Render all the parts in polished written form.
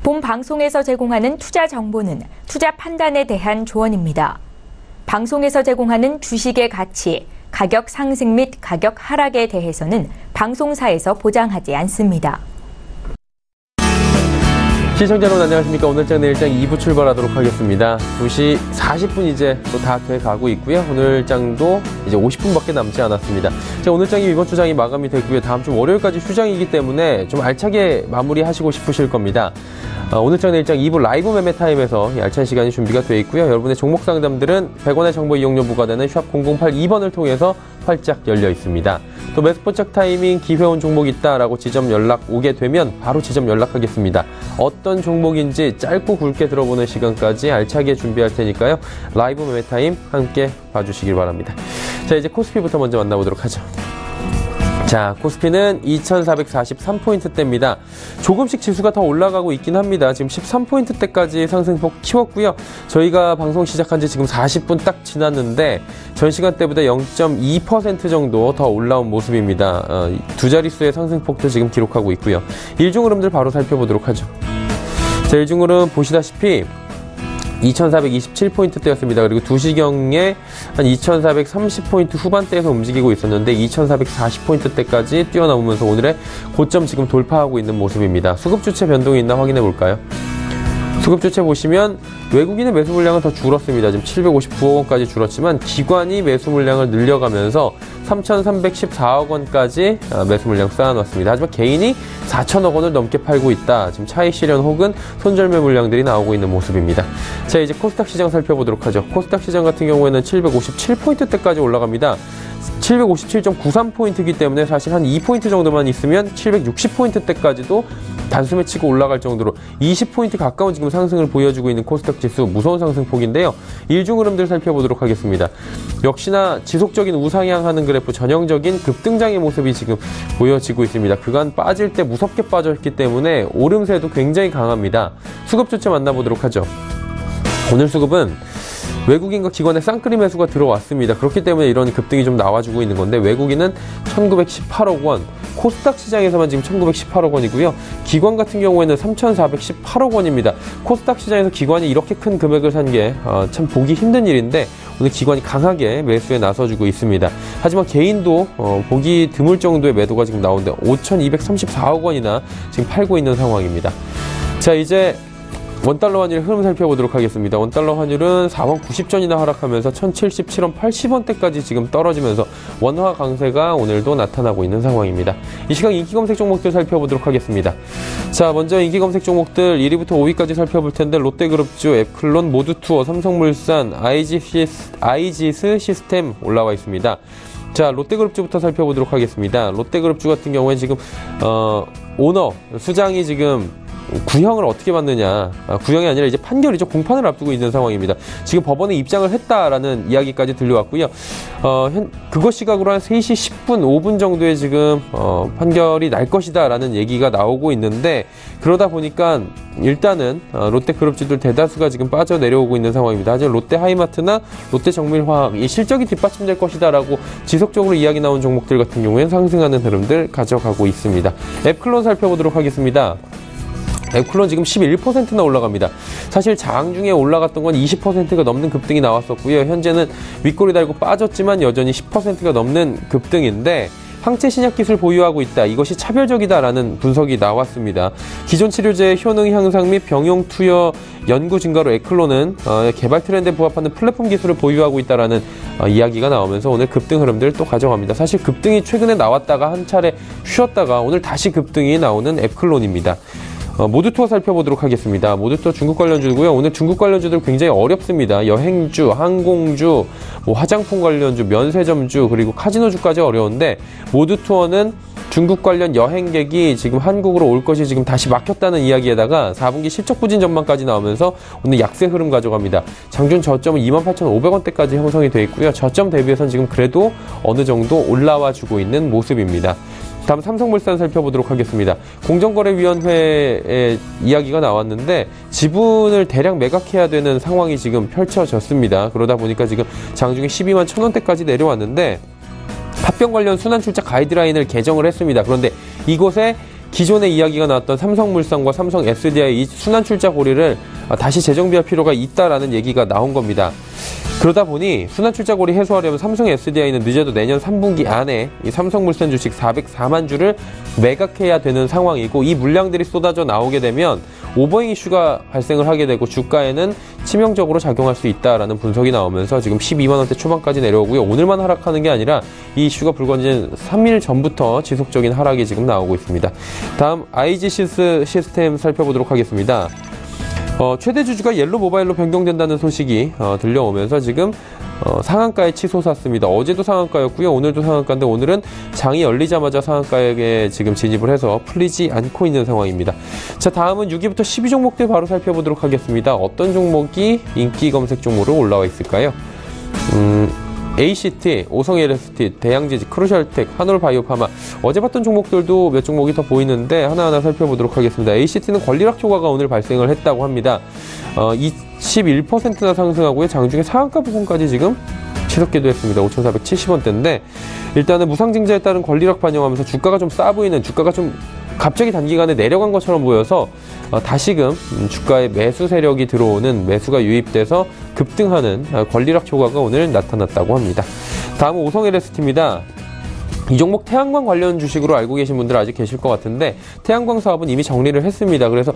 본 방송에서 제공하는 투자 정보는 투자 판단에 대한 조언입니다. 방송에서 제공하는 주식의 가치, 가격 상승 및 가격 하락에 대해서는 방송사에서 보장하지 않습니다. 시청자 여러분 안녕하십니까. 오늘장 내일장 2부 출발하도록 하겠습니다. 2시 40분 이제 또 다 돼가고 있고요. 오늘장도 이제 50분밖에 남지 않았습니다. 자, 오늘장이 이번 주장이 마감이 되고요. 다음 주 월요일까지 휴장이기 때문에 좀 알차게 마무리하시고 싶으실 겁니다. 오늘장 내일장 2부 라이브 매매 타임에서 알찬 시간이 준비가 되어 있고요. 여러분의 종목 상담들은 100원의 정보 이용료 부과되는 샵 0082번을 통해서 활짝 열려 있습니다. 또 매수포착 타이밍 기회온 종목 있다라고 지점 연락 오게 되면 바로 지점 연락하겠습니다. 어떤 종목인지 짧고 굵게 들어보는 시간까지 알차게 준비할 테니까요. 라이브 매매 타임 함께 봐주시길 바랍니다. 자, 이제 코스피부터 먼저 만나보도록 하죠. 자, 코스피는 2443포인트대입니다. 조금씩 지수가 더 올라가고 있긴 합니다. 지금 13포인트대까지 상승폭 키웠고요. 저희가 방송 시작한 지 지금 40분 딱 지났는데 전 시간대보다 0.2% 정도 더 올라온 모습입니다. 두 자릿수의 상승폭도 지금 기록하고 있고요. 일중 흐름들 바로 살펴보도록 하죠. 자, 일중 흐름 보시다시피 2427포인트대였습니다. 그리고 2시경에 한 2430포인트 후반대에서 움직이고 있었는데 2440포인트대까지 뛰어넘으면서 오늘의 고점 지금 돌파하고 있는 모습입니다. 수급주체 변동이 있나 확인해 볼까요? 수급주체 보시면 외국인의 매수 물량은 더 줄었습니다. 지금 759억 원까지 줄었지만 기관이 매수 물량을 늘려가면서 3,314억 원까지 매수 물량 쌓아놨습니다. 하지만 개인이 4천억 원을 넘게 팔고 있다. 지금 차익 실현 혹은 손절매 물량들이 나오고 있는 모습입니다. 자, 이제 코스닥 시장 살펴보도록 하죠. 코스닥 시장 같은 경우에는 757포인트대까지 올라갑니다. 757.93포인트이기 때문에 사실 한 2포인트 정도만 있으면 760포인트대까지도 단숨에 치고 올라갈 정도로 20포인트 가까운 지금 상승을 보여주고 있는 코스닥 지수 무서운 상승폭인데요. 일중 흐름들 살펴보도록 하겠습니다. 역시나 지속적인 우상향하는 그래프 전형적인 급등장의 모습이 지금 보여지고 있습니다. 그간 빠질 때 무섭게 빠졌기 때문에 오름세도 굉장히 강합니다. 수급 주체 만나보도록 하죠. 오늘 수급은 외국인과 기관의 쌍끌이 매수가 들어왔습니다. 그렇기 때문에 이런 급등이 좀 나와주고 있는 건데 외국인은 1918억 원, 코스닥 시장에서만 지금 1918억 원이고요. 기관 같은 경우에는 3418억 원입니다. 코스닥 시장에서 기관이 이렇게 큰 금액을 산 게 참 보기 힘든 일인데 오늘 기관이 강하게 매수에 나서주고 있습니다. 하지만 개인도 보기 드물 정도의 매도가 지금 나오는데 5234억 원이나 지금 팔고 있는 상황입니다. 자, 이제 원달러 환율 흐름 살펴보도록 하겠습니다. 원달러 환율은 4원 90전이나 하락하면서 1077원 80원대까지 지금 떨어지면서 원화 강세가 오늘도 나타나고 있는 상황입니다. 이 시각 인기 검색 종목들 살펴보도록 하겠습니다. 자, 먼저 인기 검색 종목들 1위부터 5위까지 살펴볼 텐데 롯데그룹주, 앱클론, 모두투어, 삼성물산, 아이지스 시스템 올라와 있습니다. 자, 롯데그룹주부터 살펴보도록 하겠습니다. 롯데그룹주 같은 경우에 지금 오너, 수장이 지금 구형을 어떻게 받느냐, 구형이 아니라 이제 판결이죠. 공판을 앞두고 있는 상황입니다. 지금 법원에 입장을 했다라는 이야기까지 들려왔고요. 그것 시각으로 한 3시 10분, 5분 정도에 지금 판결이 날 것이다라는 얘기가 나오고 있는데 그러다 보니까 일단은 롯데그룹주들 대다수가 지금 빠져내려오고 있는 상황입니다. 하지만 롯데하이마트나 롯데정밀화학 이 실적이 뒷받침될 것이다라고 지속적으로 이야기 나온 종목들 같은 경우에는 상승하는 흐름들 가져가고 있습니다. 앱클론 살펴보도록 하겠습니다. 앱클론 지금 11%나 올라갑니다. 사실 장중에 올라갔던 건 20%가 넘는 급등이 나왔었고요. 현재는 윗꼬리 달고 빠졌지만 여전히 10%가 넘는 급등인데 항체 신약 기술 보유하고 있다. 이것이 차별적이다라는 분석이 나왔습니다. 기존 치료제의 효능 향상 및 병용 투여 연구 증가로 앱클론은 개발 트렌드에 부합하는 플랫폼 기술을 보유하고 있다라는 이야기가 나오면서 오늘 급등 흐름들 또 가져갑니다. 사실 급등이 최근에 나왔다가 한 차례 쉬었다가 오늘 다시 급등이 나오는 앱클론입니다. 모두투어 살펴보도록 하겠습니다. 모두투어 중국 관련주고요. 오늘 중국 관련주들 굉장히 어렵습니다. 여행주, 항공주, 화장품 관련주, 면세점주, 그리고 카지노주까지 어려운데 모두투어는 중국 관련 여행객이 지금 한국으로 올 것이 지금 다시 막혔다는 이야기에다가 4분기 실적 부진 전망까지 나오면서 오늘 약세 흐름 가져갑니다. 장중 저점은 28,500원대까지 형성이 되어 있고요. 저점 대비해서는 지금 그래도 어느 정도 올라와 주고 있는 모습입니다. 다음 삼성물산 살펴보도록 하겠습니다. 공정거래위원회의 이야기가 나왔는데 지분을 대량 매각해야 되는 상황이 지금 펼쳐졌습니다. 그러다 보니까 지금 장중에 12만 1,000원대까지 내려왔는데 합병 관련 순환출자 가이드라인을 개정을 했습니다. 그런데 이곳에 기존에 이야기가 나왔던 삼성물산과 삼성 SDI 이 순환출자 고리를 다시 재정비할 필요가 있다라는 얘기가 나온 겁니다. 그러다 보니 순환출자 고리 해소하려면 삼성 SDI는 늦어도 내년 3분기 안에 이 삼성물산 주식 404만 주를 매각해야 되는 상황이고, 이 물량들이 쏟아져 나오게 되면 오버행 이슈가 발생을 하게 되고 주가에는 치명적으로 작용할 수 있다라는 분석이 나오면서 지금 12만 원대 초반까지 내려오고요. 오늘만 하락하는 게 아니라 이 이슈가 불거진 3일 전부터 지속적인 하락이 지금 나오고 있습니다. 다음 IG 시스템 살펴보도록 하겠습니다. 최대 주주가 옐로 모바일로 변경된다는 소식이 들려오면서 지금 상한가에 치솟았습니다. 어제도 상한가였고요. 오늘도 상한가인데 오늘은 장이 열리자마자 상한가에 지금 진입을 해서 풀리지 않고 있는 상황입니다. 자, 다음은 6위부터 10위 종목들 바로 살펴보도록 하겠습니다. 어떤 종목이 인기 검색 종목으로 올라와 있을까요? ACT, 오성 LST, 대양지지, 크루셜텍, 한올바이오파마. 어제 봤던 종목들도 몇 종목이 더 보이는데 하나하나 살펴보도록 하겠습니다. ACT는 권리락 효과가 오늘 발생을 했다고 합니다. 21%나 상승하고요. 장중에 상한가 부분까지 지금 치솟기도 했습니다. 5,470원대인데 일단은 무상증자에 따른 권리락 반영하면서 주가가 좀 싸 보이는, 주가가 좀 갑자기 단기간에 내려간 것처럼 보여서 다시금 주가에 매수 세력이 들어오는, 매수가 유입돼서 급등하는 권리락 효과가 오늘 나타났다고 합니다. 다음은 오성 LST입니다. 이 종목 태양광 관련 주식으로 알고 계신 분들 아직 계실 것 같은데 태양광 사업은 이미 정리를 했습니다. 그래서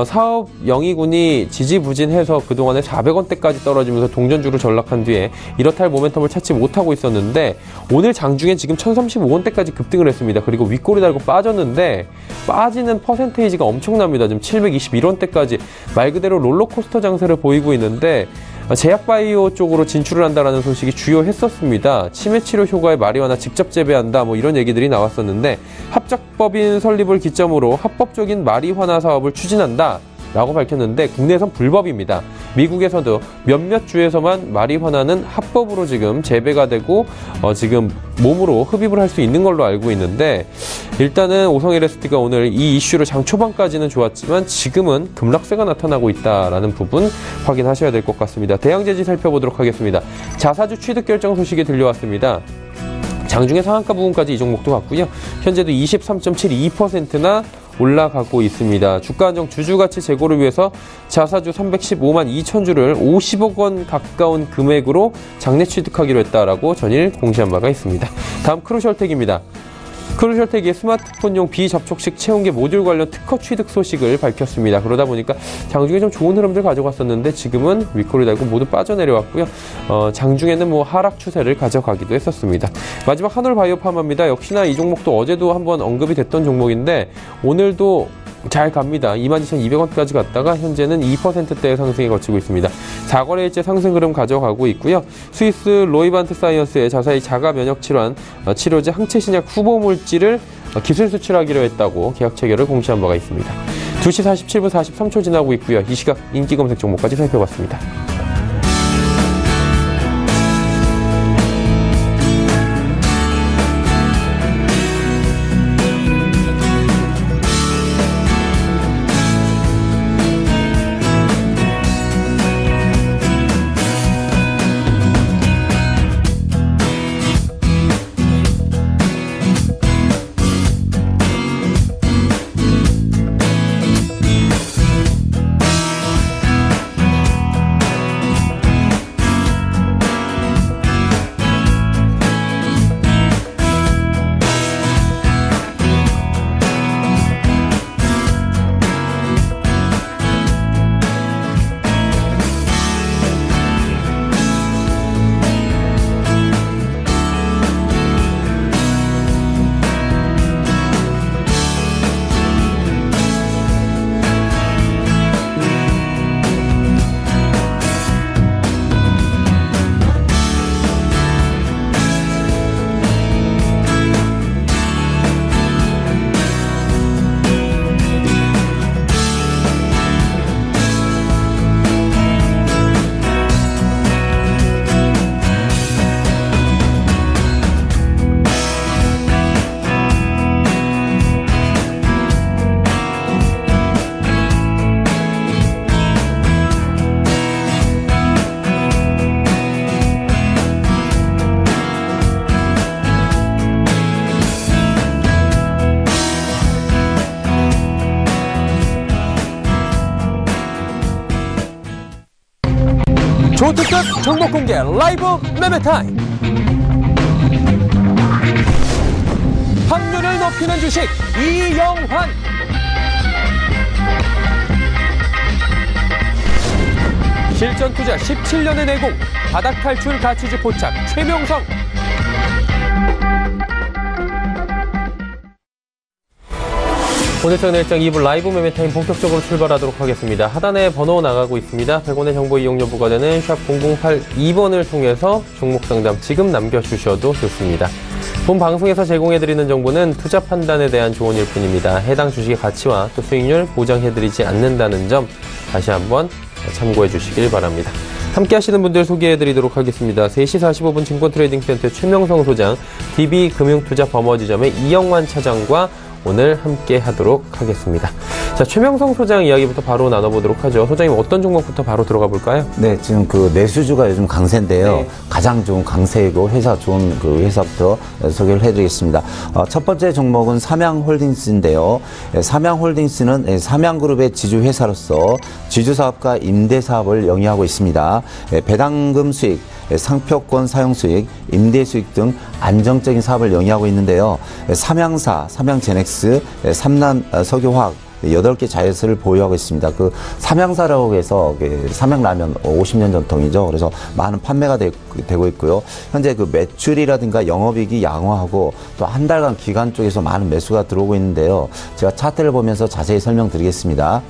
사업 영위군이 지지부진해서 그동안에 400원대까지 떨어지면서 동전주로 전락한 뒤에 이렇다 할 모멘텀을 찾지 못하고 있었는데 오늘 장중에 지금 1035원대까지 급등을 했습니다. 그리고 윗꼬리 달고 빠졌는데 빠지는 퍼센테이지가 엄청납니다. 지금 721원대까지 말 그대로 롤러코스터 장세를 보이고 있는데 제약바이오 쪽으로 진출을 한다는 소식이 주요했었습니다. 치매치료 효과의 마리화나 직접 재배한다 뭐 이런 얘기들이 나왔었는데 합작법인 설립을 기점으로 합법적인 마리화나 사업을 추진한다 라고 밝혔는데 국내에선 불법입니다. 미국에서도 몇몇 주에서만 마리화나는 합법으로 지금 재배가 되고 지금 몸으로 흡입을 할 수 있는 걸로 알고 있는데 일단은 오성 LST가 오늘 이 이슈로 장 초반까지는 좋았지만 지금은 급락세가 나타나고 있다라는 부분 확인하셔야 될 것 같습니다. 대양제지 살펴보도록 하겠습니다. 자사주 취득 결정 소식이 들려왔습니다. 장중에 상한가 부분까지 이 종목도 갔고요. 현재도 23.72%나 올라가고 있습니다. 주가 안정 주주가치 제고를 위해서 자사주 315만 2천 주를 50억 원 가까운 금액으로 장내 취득하기로 했다라고 전일 공시한 바가 있습니다. 다음 크루셜텍입니다. 크루셜텍이 스마트폰용 비접촉식 체온계 모듈 관련 특허 취득 소식을 밝혔습니다. 그러다 보니까 장중에 좀 좋은 흐름들 가져갔었는데 지금은 윗꼬리 달고 모두 빠져내려왔고요. 장중에는 뭐 하락 추세를 가져가기도 했었습니다. 마지막 한올바이오파마입니다. 역시나 이 종목도 어제도 한번 언급이 됐던 종목인데 오늘도 잘 갑니다. 22,200원까지 갔다가 현재는 2%대의 상승에 거치고 있습니다. 4거래일째 상승 흐름 가져가고 있고요. 스위스 로이반트 사이언스의 자사의 자가 면역 질환 치료제 항체 신약 후보 물질을 기술 수출하기로 했다고 계약 체결을 공시한 바가 있습니다. 2시 47분 43초 지나고 있고요. 이 시각 인기 검색 종목까지 살펴봤습니다. 초특급 종목 공개 라이브 매매 타임. 확률을 높이는 주식 이영환. 실전 투자 17년의 내공, 바닥 탈출 가치주 포착 최명성. 오늘 전일장 2부 라이브 매매타임 본격적으로 출발하도록 하겠습니다. 하단에 번호 나가고 있습니다. 100원의 정보 이용료 부과되는 샵 0082번을 통해서 종목 상담 지금 남겨주셔도 좋습니다. 본 방송에서 제공해드리는 정보는 투자 판단에 대한 조언일 뿐입니다. 해당 주식의 가치와 또 수익률 보장해드리지 않는다는 점 다시 한번 참고해 주시길 바랍니다. 함께 하시는 분들 소개해드리도록 하겠습니다. 3시 45분 증권트레이딩센터 최명성 소장, DB금융투자버머지점의 이영환 차장과 오늘 함께 하도록 하겠습니다. 자, 최명성 소장 이야기부터 바로 나눠보도록 하죠. 소장님, 어떤 종목부터 바로 들어가 볼까요? 네, 지금 그 내수주가 요즘 강세인데요. 네. 가장 좋은 강세이고 회사 좋은 그 회사부터 소개를 해드리겠습니다. 첫 번째 종목은 삼양홀딩스인데요. 삼양홀딩스는 삼양그룹의 지주회사로서 지주사업과 임대사업을 영위하고 있습니다. 배당금 수익, 상표권 사용 수익, 임대 수익 등 안정적인 사업을 영위하고 있는데요. 삼양사, 삼양제넥스, 삼남석유화학 8개 자회사를 보유하고 있습니다. 그 삼양사라고 해서 삼양라면 50년 전통이죠. 그래서 많은 판매가 되고 있고요. 현재 그 매출이라든가 영업이익이 양호하고 또 한 달간 기간 쪽에서 많은 매수가 들어오고 있는데요. 제가 차트를 보면서 자세히 설명드리겠습니다.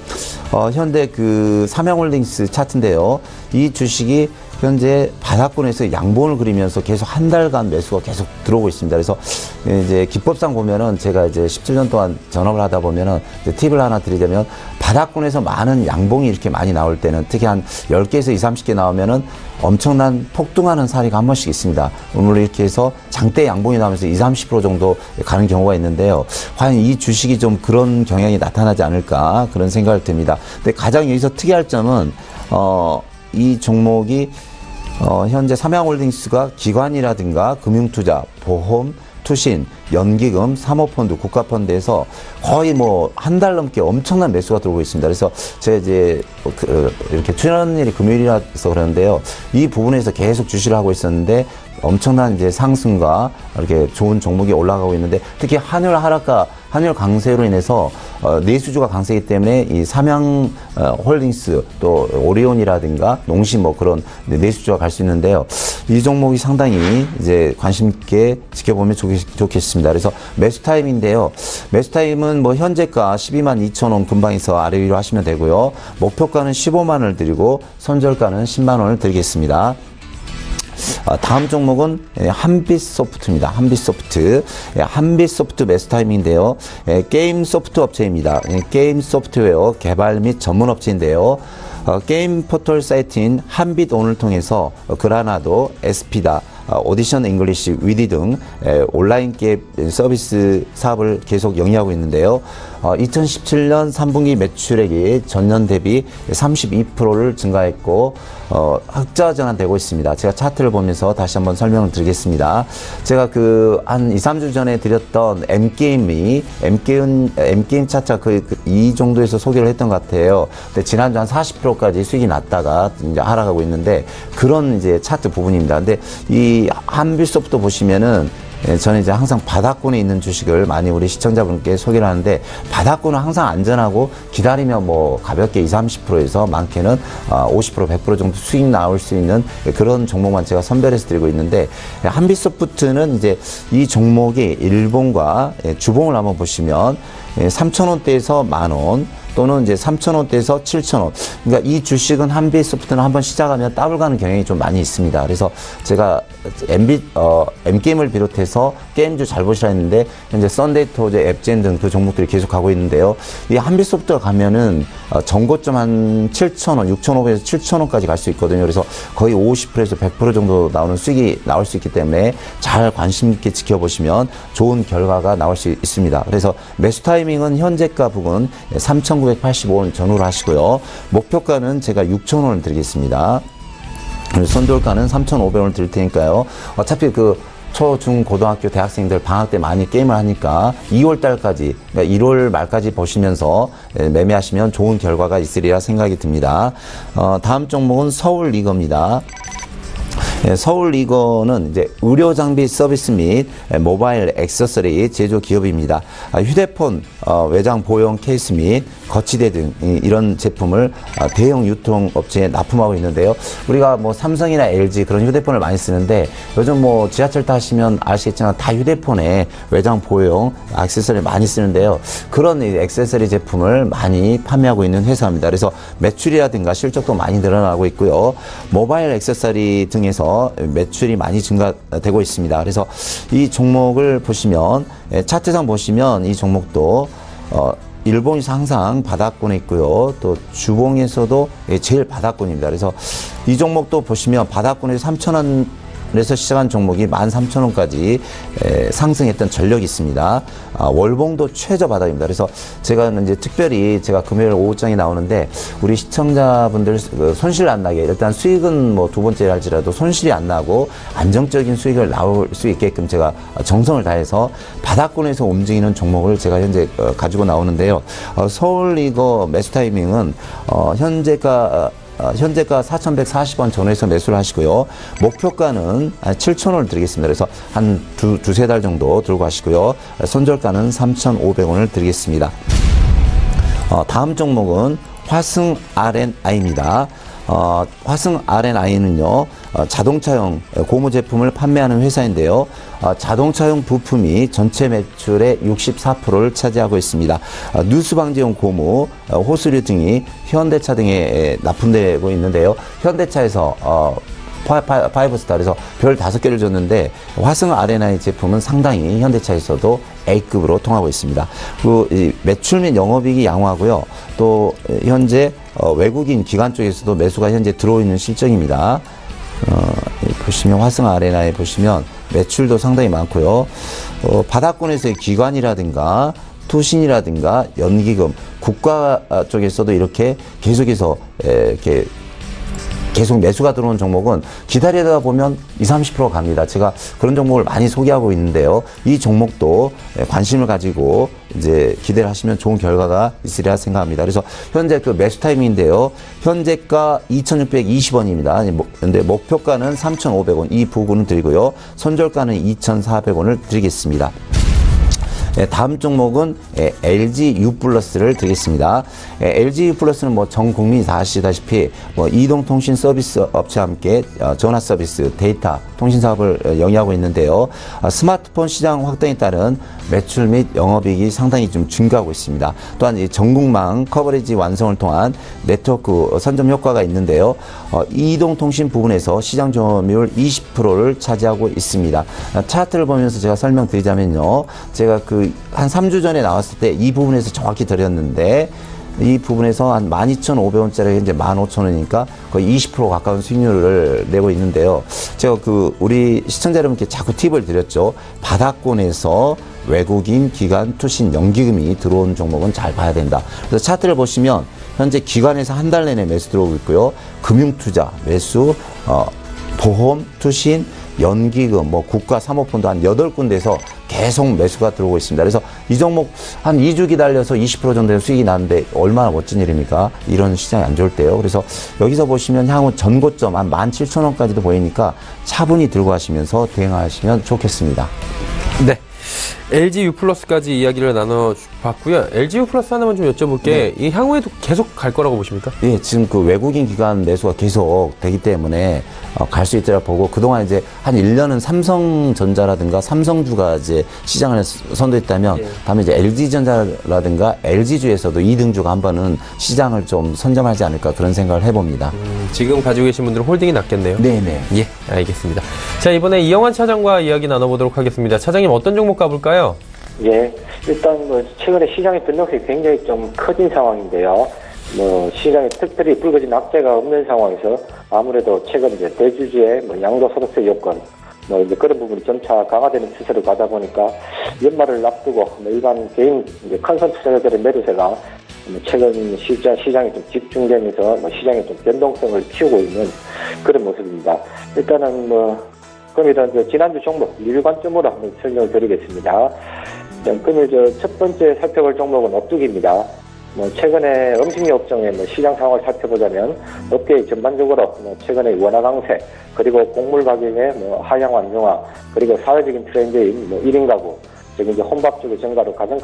현재 그 삼양홀딩스 차트인데요. 이 주식이 현재 바닥권에서 양봉을 그리면서 계속 한 달간 매수가 계속 들어오고 있습니다. 그래서 이제 기법상 보면은 제가 이제 17년 동안 전업을 하다 보면은 팁을 하나 드리자면, 바닥권에서 많은 양봉이 이렇게 많이 나올 때는 특히 한 10개에서 20, 30개 나오면은 엄청난 폭등하는 사례가 한 번씩 있습니다. 오늘 이렇게 해서 장대 양봉이 나오면서 20, 30% 정도 가는 경우가 있는데요. 과연 이 주식이 좀 그런 경향이 나타나지 않을까, 그런 생각을 듭니다. 근데 가장 여기서 특이할 점은 이 종목이 현재 삼양홀딩스가 기관이라든가 금융투자, 보험, 투신, 연기금, 사모펀드, 국가펀드에서 거의 뭐 한 달 넘게 엄청난 매수가 들어오고 있습니다. 그래서 제가 이제 이렇게 출연하는 일이 금요일이라서 그러는데요. 이 부분에서 계속 주시를 하고 있었는데 엄청난 이제 상승과 이렇게 좋은 종목이 올라가고 있는데, 특히 환율 하락과 환율 강세로 인해서 내수주가 강세이기 때문에 이 삼양 홀딩스 또 오리온이라든가 농심 뭐 그런 내수주가 갈 수 있는데요. 이 종목이 상당히 이제 관심 있게 지켜보면 좋겠습니다. 그래서 매수 타임인데요. 매수 타임은 뭐 현재가 122,000원 근방에서 아래 위로 하시면 되고요. 목표가는 15만 원을 드리고 선절가는 10만 원을 드리겠습니다. 다음 종목은 한빛소프트입니다. 한빛소프트. 한빛소프트 매수 타임인데요. 게임 소프트 업체입니다. 게임 소프트웨어 개발 및 전문 업체인데요. 게임 포털 사이트인 한빛온을 통해서 그라나도, 에스피다, 오디션 잉글리시, 위디 등 온라인 게임 서비스 사업을 계속 영위하고 있는데요. 2017년 3분기 매출액이 전년 대비 32%를 증가했고 흑자 전환되고 있습니다. 제가 차트를 보면서 다시 한번 설명을 드리겠습니다. 제가 그 한 2, 3주 전에 드렸던 M게임 차트 이 정도에서 소개를 했던 것 같아요. 근데 지난주 한 40%까지 수익이 났다가 이제 하락하고 있는데, 그런 이제 차트 부분입니다. 근데 이 한빛소프트 보시면은 저는 이제 항상 바닥권에 있는 주식을 많이 우리 시청자분께 소개를 하는데, 바닥권은 항상 안전하고 기다리면 뭐 가볍게 20, 30%에서 많게는 50%, 100% 정도 수익 나올 수 있는 그런 종목만 제가 선별해서 드리고 있는데, 한빛소프트는 이제 이 종목이 일봉과 주봉을 한번 보시면 3,000원대에서 만원, 또는 이제 3,000원대에서 7,000원. 그러니까 이 주식은 한빛소프트는 한번 시작하면 더블 가는 경향이 좀 많이 있습니다. 그래서 제가 M게임을 비롯해서 게임주 잘 보시라 했는데, 현재 썬데이토즈, 앱젠 등 그 종목들이 계속 가고 있는데요. 이 한빛소프트가 가면은 전고점 한 7,000원, 6,500에서 7,000원까지 갈 수 있거든요. 그래서 거의 50%에서 100% 정도 나오는 수익이 나올 수 있기 때문에 잘 관심 있게 지켜보시면 좋은 결과가 나올 수 있습니다. 그래서 매수 타이밍은 현재가 부근 3,985원 전후로 하시고요. 목표가는 제가 6,000원을 드리겠습니다. 선돌가는 3,500원을 드릴 테니까요. 어차피 그 초, 중, 고등학교, 대학생들 방학 때 많이 게임을 하니까 2월 달까지, 그러니까 1월 말까지 보시면서 매매하시면 좋은 결과가 있으리라 생각이 듭니다. 다음 종목은 서울리거입니다. 서울리거는 이제 의료 장비 서비스 및 모바일 액세서리 제조 기업입니다. 휴대폰 외장 보형 케이스 및 거치대 등 이런 제품을 대형 유통업체에 납품하고 있는데요. 우리가 뭐 삼성이나 LG 그런 휴대폰을 많이 쓰는데 요즘 뭐 지하철 타시면 아시겠지만 다 휴대폰에 외장 보형 액세서리 많이 쓰는데요. 그런 액세서리 제품을 많이 판매하고 있는 회사입니다. 그래서 매출이라든가 실적도 많이 늘어나고 있고요. 모바일 액세서리 등에서 매출이 많이 증가되고 있습니다. 그래서 이 종목을 보시면 차트상 보시면 이 종목도 일본에서 항상 바닥권에 있고요. 또 주봉에서도 제일 바닥권입니다. 그래서 이 종목도 보시면 바닥권에서 3,000원 에서 시작한 종목이 13,000원까지 상승했던 전력이 있습니다. 월봉도 최저 바닥입니다. 그래서 제가 이제 특별히 제가 금요일 오후장에 나오는데 우리 시청자분들 손실 안 나게 일단 수익은 뭐 두 번째를 할지라도 손실이 안 나고 안정적인 수익을 나올 수 있게끔 제가 정성을 다해서 바닥권에서 움직이는 종목을 제가 현재 가지고 나오는데요. 서울리거 매수 타이밍은 현재가 4,140원 전후에서 매수를 하시고요. 목표가는 7,000원을 드리겠습니다. 그래서 한 두세 달 정도 들고 가시고요. 손절가는 3,500원을 드리겠습니다. 다음 종목은 화승 R&I입니다. 화승 R&I는요, 자동차용 고무 제품을 판매하는 회사인데요. 자동차용 부품이 전체 매출의 64%를 차지하고 있습니다. 누수방지용 고무, 호스류 등이 현대차 등에 납품되고 있는데요. 현대차에서 5스타, 그래서 별 5개를 줬는데 화승 R&I 제품은 상당히 현대차에서도 A급으로 통하고 있습니다. 이 매출 및 영업이익이 양호하고요. 또 현재 외국인 기관 쪽에서도 매수가 현재 들어오는 실정입니다. 보시면 화승 R&I 보시면 매출도 상당히 많고요. 바닥권에서의 기관이라든가 투신이라든가 연기금, 국가 쪽에서도 이렇게 계속해서 이렇게 계속 매수가 들어오는 종목은 기다리다 보면 20, 30% 갑니다. 제가 그런 종목을 많이 소개하고 있는데요. 이 종목도 관심을 가지고 이제 기대를 하시면 좋은 결과가 있으리라 생각합니다. 그래서 현재 그 매수 타이밍인데요. 현재가 2,620원입니다. 근데 목표가는 3,500원, 이 부분은 드리고요. 손절가는 2,400원을 드리겠습니다. 다음 종목은 LG U+를 드리겠습니다. LG U+는 뭐 전 국민이 다 아시다시피 뭐 이동통신 서비스 업체와 함께 전화 서비스, 데이터, 통신 사업을 영위하고 있는데요. 스마트폰 시장 확대에 따른 매출 및 영업이익이 상당히 좀 증가하고 있습니다. 또한 이 전국망 커버리지 완성을 통한 네트워크 선점 효과가 있는데요. 이동통신 부분에서 시장 점유율 20%를 차지하고 있습니다. 차트를 보면서 제가 설명드리자면요. 제가 한 3주 전에 나왔을 때 이 부분에서 정확히 드렸는데 이 부분에서 한 12,500원짜리 현재 15,000원이니까 거의 20% 가까운 수익률을 내고 있는데요. 제가 우리 시청자 여러분께 자꾸 팁을 드렸죠. 바닥권에서 외국인, 기관, 투신, 연기금이 들어온 종목은 잘 봐야 된다. 그래서 차트를 보시면 현재 기관에서 한 달 내내 매수 들어오고 있고요. 금융투자, 매수, 보험, 투신, 연기금, 뭐 국가 사모펀드 한 8군데에서 계속 매수가 들어오고 있습니다. 그래서 이 종목 한 2주 기다려서 20% 정도의 수익이 나는데 얼마나 멋진 일입니까? 이런 시장이 안 좋을 때요. 그래서 여기서 보시면 향후 전고점 한 17,000원까지도 보이니까 차분히 들고 가시면서 대응하시면 좋겠습니다. 네. LG U+까지 이야기를 나눠봤고요. LG U+ 하나만 좀 여쭤볼게. 네. 이 향후에도 계속 갈 거라고 보십니까? 예, 지금 외국인 기관 매수가 계속 되기 때문에 갈 수 있더라 보고 그동안 이제 한 1년은 삼성전자라든가 삼성주가 이제 시장을 선도했다면 다음에 이제 LG전자라든가 LG주에서도 2등주가 한 번은 시장을 좀 선점하지 않을까 그런 생각을 해봅니다. 지금 가지고 계신 분들은 홀딩이 낫겠네요. 네네. 예, 알겠습니다. 자, 이번에 이영환 차장과 이야기 나눠보도록 하겠습니다. 차장님 어떤 종목 가볼까요? 예, 일단 최근에 시장의 변동성이 굉장히 좀 커진 상황인데요. 시장에 특별히 불거진 악재가 없는 상황에서 아무래도 최근 이제 대주주의 양도소득세 요건 이제 그런 부분이 점차 강화되는 추세로 가다 보니까 연말을 앞두고 일반 개인 이제 컨선 투자자들의 매도세가 최근 시장에 좀 집중되면서 시장에 좀 변동성을 키우고 있는 그런 모습입니다. 일단은 그럼 일단 지난주 종목 리뷰 관점으로 한번 설명을 드리겠습니다. 그러면 첫 번째 살펴볼 종목은 업종입니다. 최근에 음식료 업종의 시장 상황을 살펴보자면 업계의 전반적으로 최근의 원화 강세, 그리고 곡물 가격의 하향 완화와, 그리고 사회적인 트렌드인 1인 가구, 즉 이제 혼밥 쪽의 증가로 가정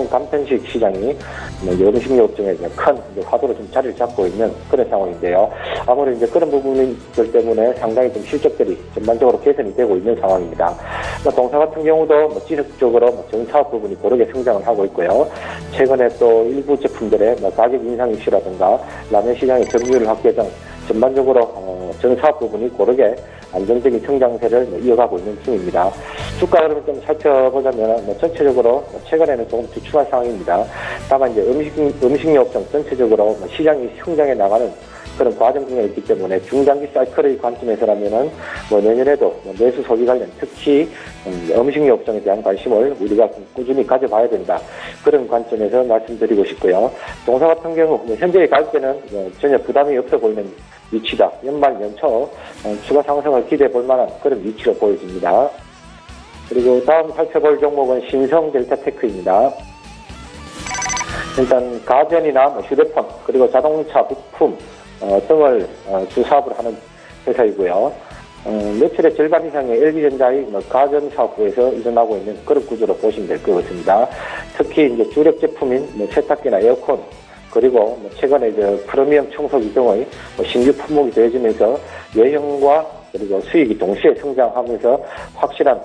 간편식 시장이 음식료 업종에 큰 화두로 좀 자리를 잡고 있는 그런 상황인데요. 아무래도 이제 그런 부분들 때문에 상당히 좀 실적들이 전반적으로 개선이 되고 있는 상황입니다. 동사 같은 경우도 지속적으로 정사업 부분이 고르게 성장을 하고 있고요. 최근에 또 일부 제품들의 가격 인상 이슈라든가 라면 시장의 점유율 확대 등 전반적으로 정사업 부분이 고르게 안정적인 성장세를 이어가고 있는 중입니다. 주가 흐름을 좀 살펴보자면 전체적으로 최근에는 조금 주춤한 상황입니다. 다만 이제 음식료 업종 전체적으로 시장이 성장해 나가는 그런 과정 중에 있기 때문에 중장기 사이클의 관점에서라면은 내년에도 내수 소비 관련, 특히 음식료 업종에 대한 관심을 우리가 꾸준히 가져봐야 된다. 그런 관점에서 말씀드리고 싶고요. 동사 같은 경우 현재의 가격대는 전혀 부담이 없어 보이는 위치다. 연말 연초 추가 상승을 기대해 볼 만한 그런 위치로 보여집니다. 그리고 다음 살펴볼 종목은 신성델타테크입니다. 일단 가전이나 휴대폰, 그리고 자동차 부품 등을 주 사업을 하는 회사이고요. 매출의 절반 이상의 LG전자의 가전 사업부에서 일어나고 있는 그런 구조로 보시면 될 것 같습니다. 특히 이제 주력 제품인 세탁기나 에어컨, 그리고 최근에 프리미엄 청소기 등의 신규 품목이 더해지면서 외형과 그리고 수익이 동시에 성장하면서 확실한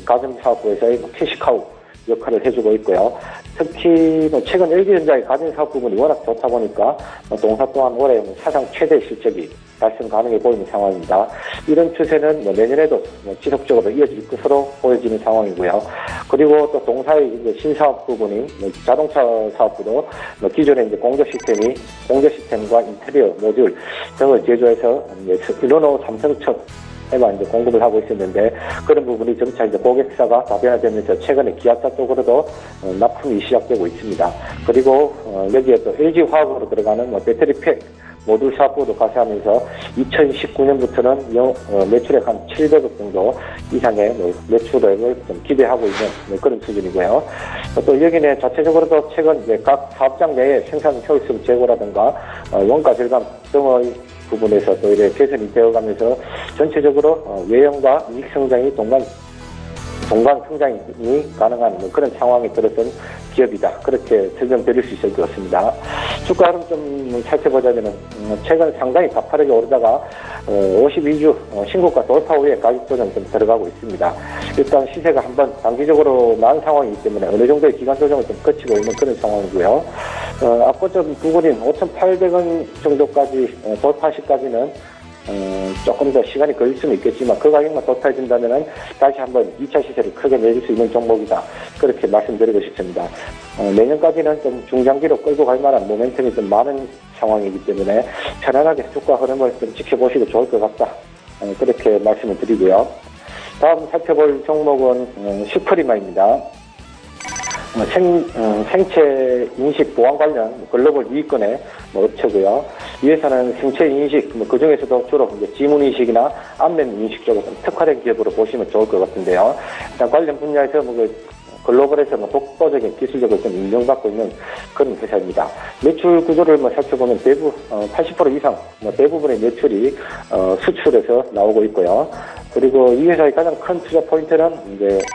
가전 사업부에서의 캐시카우 역할을 해주고 있고요. 특히 최근 LG전자의 가전 사업 부분이 워낙 좋다 보니까 동사 또한 올해 사상 최대 실적이 달성 가능해 보이는 상황입니다. 이런 추세는 내년에도 지속적으로 이어질 것으로 보여지는 상황이고요. 그리고 또 동사의 신사업 부분인 자동차 사업부도 기존의 공조 시스템과 인테리어 모듈 등을 제조해서 르노 삼성에만 공급을 하고 있었는데, 그런 부분이 점차 고객사가 다변화되면서 최근에 기아차 쪽으로도 납품이 시작되고 있습니다. 그리고 여기에 또 LG화학으로 들어가는 배터리팩 모듈 사업부도 가세하면서 2019년부터는 매출액 한 700억 정도 이상의 매출액을 좀 기대하고 있는 그런 수준이고요. 또 여기는 자체적으로도 최근 각 사업장 내에 생산 효율성 제고라든가 원가 절감 등의 부분에서 또 이렇게 개선이 되어가면서 전체적으로 외형과 이익 성장이 동반 성장이 가능한 그런 상황에 들어선 기업이다. 그렇게 설명드릴 수 있을 것 같습니다. 주가 흐름 좀 살펴보자면 최근 상당히 가파르게 오르다가 52주 신고가 돌파 후에 가격 조정 좀 들어가고 있습니다. 일단 시세가 한번 단기적으로 나은 상황이기 때문에 어느 정도의 기간 조정을 좀 거치고 있는 그런 상황이고요. 앞거점 부근인 5,800원 정도까지 돌파 시까지는 조금 더 시간이 걸릴 수는 있겠지만 그 가격만 돌파해준다면 다시 한번 2차 시세를 크게 내줄 수 있는 종목이다. 그렇게 말씀드리고 싶습니다. 내년까지는 좀 중장기로 끌고 갈 만한 모멘텀이 좀 많은 상황이기 때문에 편안하게 주가 흐름을 좀 지켜보시고 좋을 것 같다. 그렇게 말씀을 드리고요. 다음 살펴볼 종목은 슈프리마입니다. 생체 인식 보안 관련 글로벌 위기권의 업체고요. 이 회사는 생체 인식, 그 중에서도 주로 지문 인식이나 안면 인식 쪽으로 특화된 기업으로 보시면 좋을 것 같은데요. 일단 관련 분야에서 글로벌에서 독보적인 기술력을 좀 인정받고 있는 그런 회사입니다. 매출 구조를 살펴보면 대부분 80% 이상 대부분의 매출이 수출에서 나오고 있고요. 그리고 이 회사의 가장 큰 투자 포인트는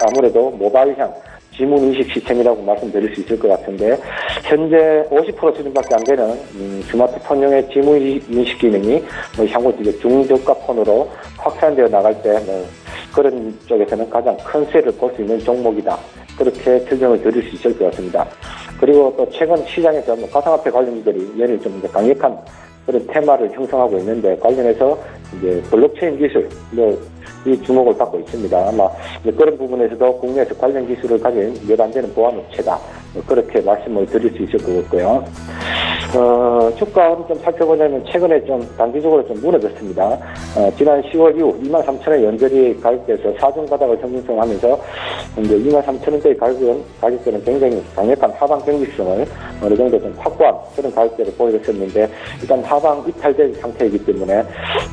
아무래도 모바일형 지문 인식 시스템이라고 말씀드릴 수 있을 것 같은데, 현재 50% 수준밖에 안 되는 스마트폰용의 지문 인식 기능이 향후 중저가 폰으로 확산되어 나갈 때 그런 쪽에서는 가장 큰 수혜를 볼 수 있는 종목이다. 그렇게 설명을 드릴 수 있을 것 같습니다. 그리고 또 최근 시장에서 가상화폐 관련주들이 연일 좀 강력한 그런 테마를 형성하고 있는데, 관련해서 블록체인 기술 이 주목을 받고 있습니다. 아마 그런 부분에서도 국내에서 관련 기술을 가진 몇 안 되는 보안업체다. 그렇게 말씀을 드릴 수 있을 것 같고요. 주가를 좀 살펴보자면 최근에 좀 단기적으로 좀 무너졌습니다. 지난 10월 이후 23,000원 연저리 가격대에서 사중 바닥을 형성하면서 이제 23,000원대의 가격대는 굉장히 강력한 하방 경직성을 어느 정도 좀 확보한 그런 가격대를 보였었는데 일단 하방 이탈된 상태이기 때문에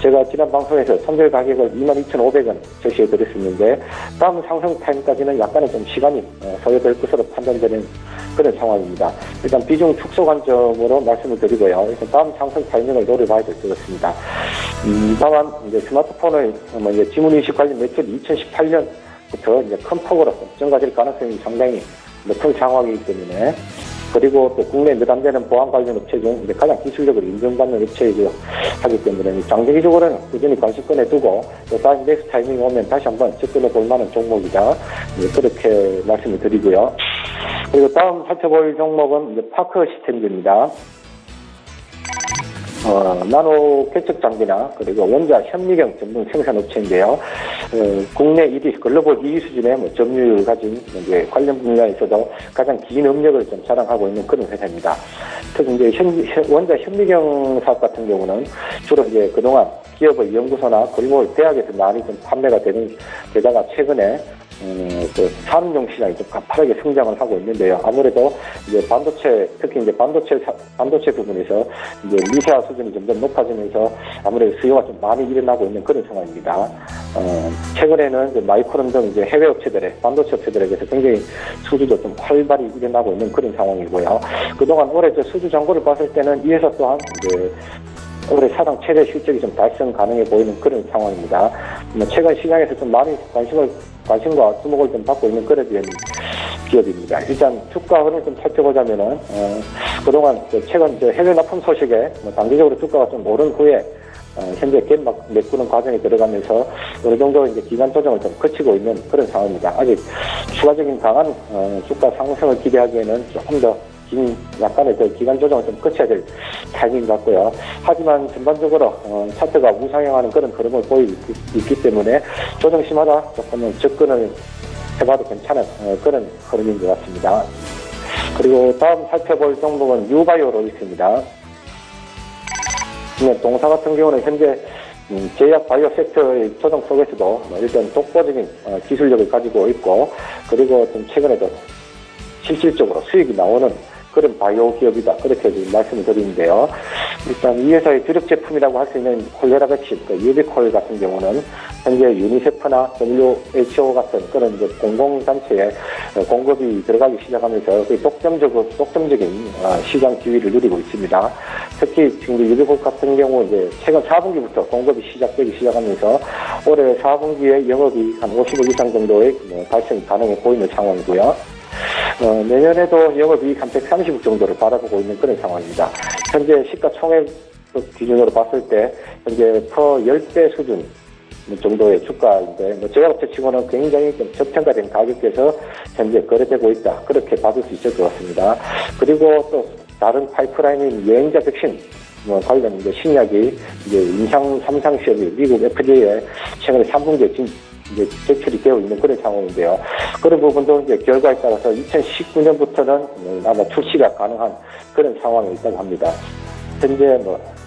제가 지난 방송에서 선별 가격을 22,500원 제시해 드렸었는데 다음 상승 타임까지는 약간의 좀 시간이 소요될 것으로 판단되는 그런 상황입니다. 일단 비중 축소 관점으로 말씀을 드리고요. 일단 다음 상승 타이밍을 노려봐야 될 것 같습니다. 다만 이제 스마트폰의 이제 지문인식 관련 매출이 2018년부터 이제 큰 폭으로 증가될 가능성이 상당히 높은 상황이기 때문에 그리고 또 국내 몇 안 되는 보안 관련 업체 중 이제 가장 기술력을 인정받는 업체이기 하기 때문에 장기적으로는 꾸준히 관심권에 두고 또 다른 넥스 타이밍이 오면 다시 한번 접근해 볼 만한 종목이다. 그렇게 말씀을 드리고요. 그리고 다음 살펴볼 종목은 이제 파크 시스템즈입니다. 나노 개척 장비나 그리고 원자 현미경 전문 생산 업체인데요. 국내 1위, 글로벌 2위 수준의 점유율을 가진 이제 관련 분야에서도 가장 긴 업력을 좀 자랑하고 있는 그런 회사입니다. 특히 이제 원자 현미경 사업 같은 경우는 주로 이제 그동안 기업의 연구소나 글로벌 대학에서 많이 좀 판매가 되다가 최근에 그 산업용 시장이 좀 가파르게 성장을 하고 있는데요. 아무래도 이제 반도체, 특히 이제 반도체 부분에서 이제 미세화 수준이 점점 높아지면서 아무래도 수요가 좀 많이 일어나고 있는 그런 상황입니다. 최근에는 이제 마이크론 등 이제 해외 업체들의 반도체 업체들에게서 굉장히 수주도 좀 활발히 일어나고 있는 그런 상황이고요. 그동안 올해 저 수주 정보를 봤을 때는 이 회사 또한 이제 올해 사상 최대 실적이 좀 달성 가능해 보이는 그런 상황입니다. 최근 시장에서 좀 많이 관심과 주목을 좀 받고 있는 그런 기업입니다. 일단 주가 흐름을 좀 살펴보자면은 그동안 최근 해외 납품 소식에 단기적으로 주가가 좀 오른 후에 현재 갭 메꾸는 과정에 들어가면서 어느 정도 이제 기간 조정을 좀 거치고 있는 그런 상황입니다. 아직 추가적인 강한 주가 상승을 기대하기에는 조금 더 약간의 기간 조정을 좀 거쳐야 될 타이밍 같고요. 하지만 전반적으로 차트가 우상향하는 그런 흐름을 보이고 있기 때문에 조정 시마다 조금은 접근을 해봐도 괜찮은 그런 흐름인 것 같습니다. 그리고 다음 살펴볼 종목은 유바이오로 있습니다. 동사 같은 경우는 현재 제약 바이오 섹터의 조정 속에서도 일단 독보적인 기술력을 가지고 있고 그리고 좀 최근에도 실질적으로 수익이 나오는 그런 바이오 기업이다. 그렇게 말씀을 드리는데요. 일단 이 회사의 주력 제품이라고 할 수 있는 콜레라 백신, 유비콜 같은 경우는 현재 유니세프나 WHO 같은 그런 이제 공공단체에 공급이 들어가기 시작하면서 독점적인 시장 지위를 누리고 있습니다. 특히 지금 유비콜 같은 경우 이제 최근 4분기부터 공급이 시작되기 시작하면서 올해 4분기에 영업이 한 50억 이상 정도의 발생이 가능해 보이는 상황이고요. 내년에도 영업이익 한 130억 정도를 바라보고 있는 그런 상황입니다. 현재 시가총액 기준으로 봤을 때 현재 퍼 10배 수준 정도의 주가인데 제약업체 치고는 굉장히 좀 저평가된 가격에서 현재 거래되고 있다. 그렇게 받을 수 있을 것 같습니다. 그리고 또 다른 파이프라인인 여행자 백신 관련 이제 신약이 이제 임상 3상 시험이 미국 FDA에 최근에 3분기에 이제 제출이 되어 있는 그런 상황인데요. 그런 부분도 이제 결과에 따라서 2019년부터는 아마 출시가 가능한 그런 상황이 있다고 합니다. 현재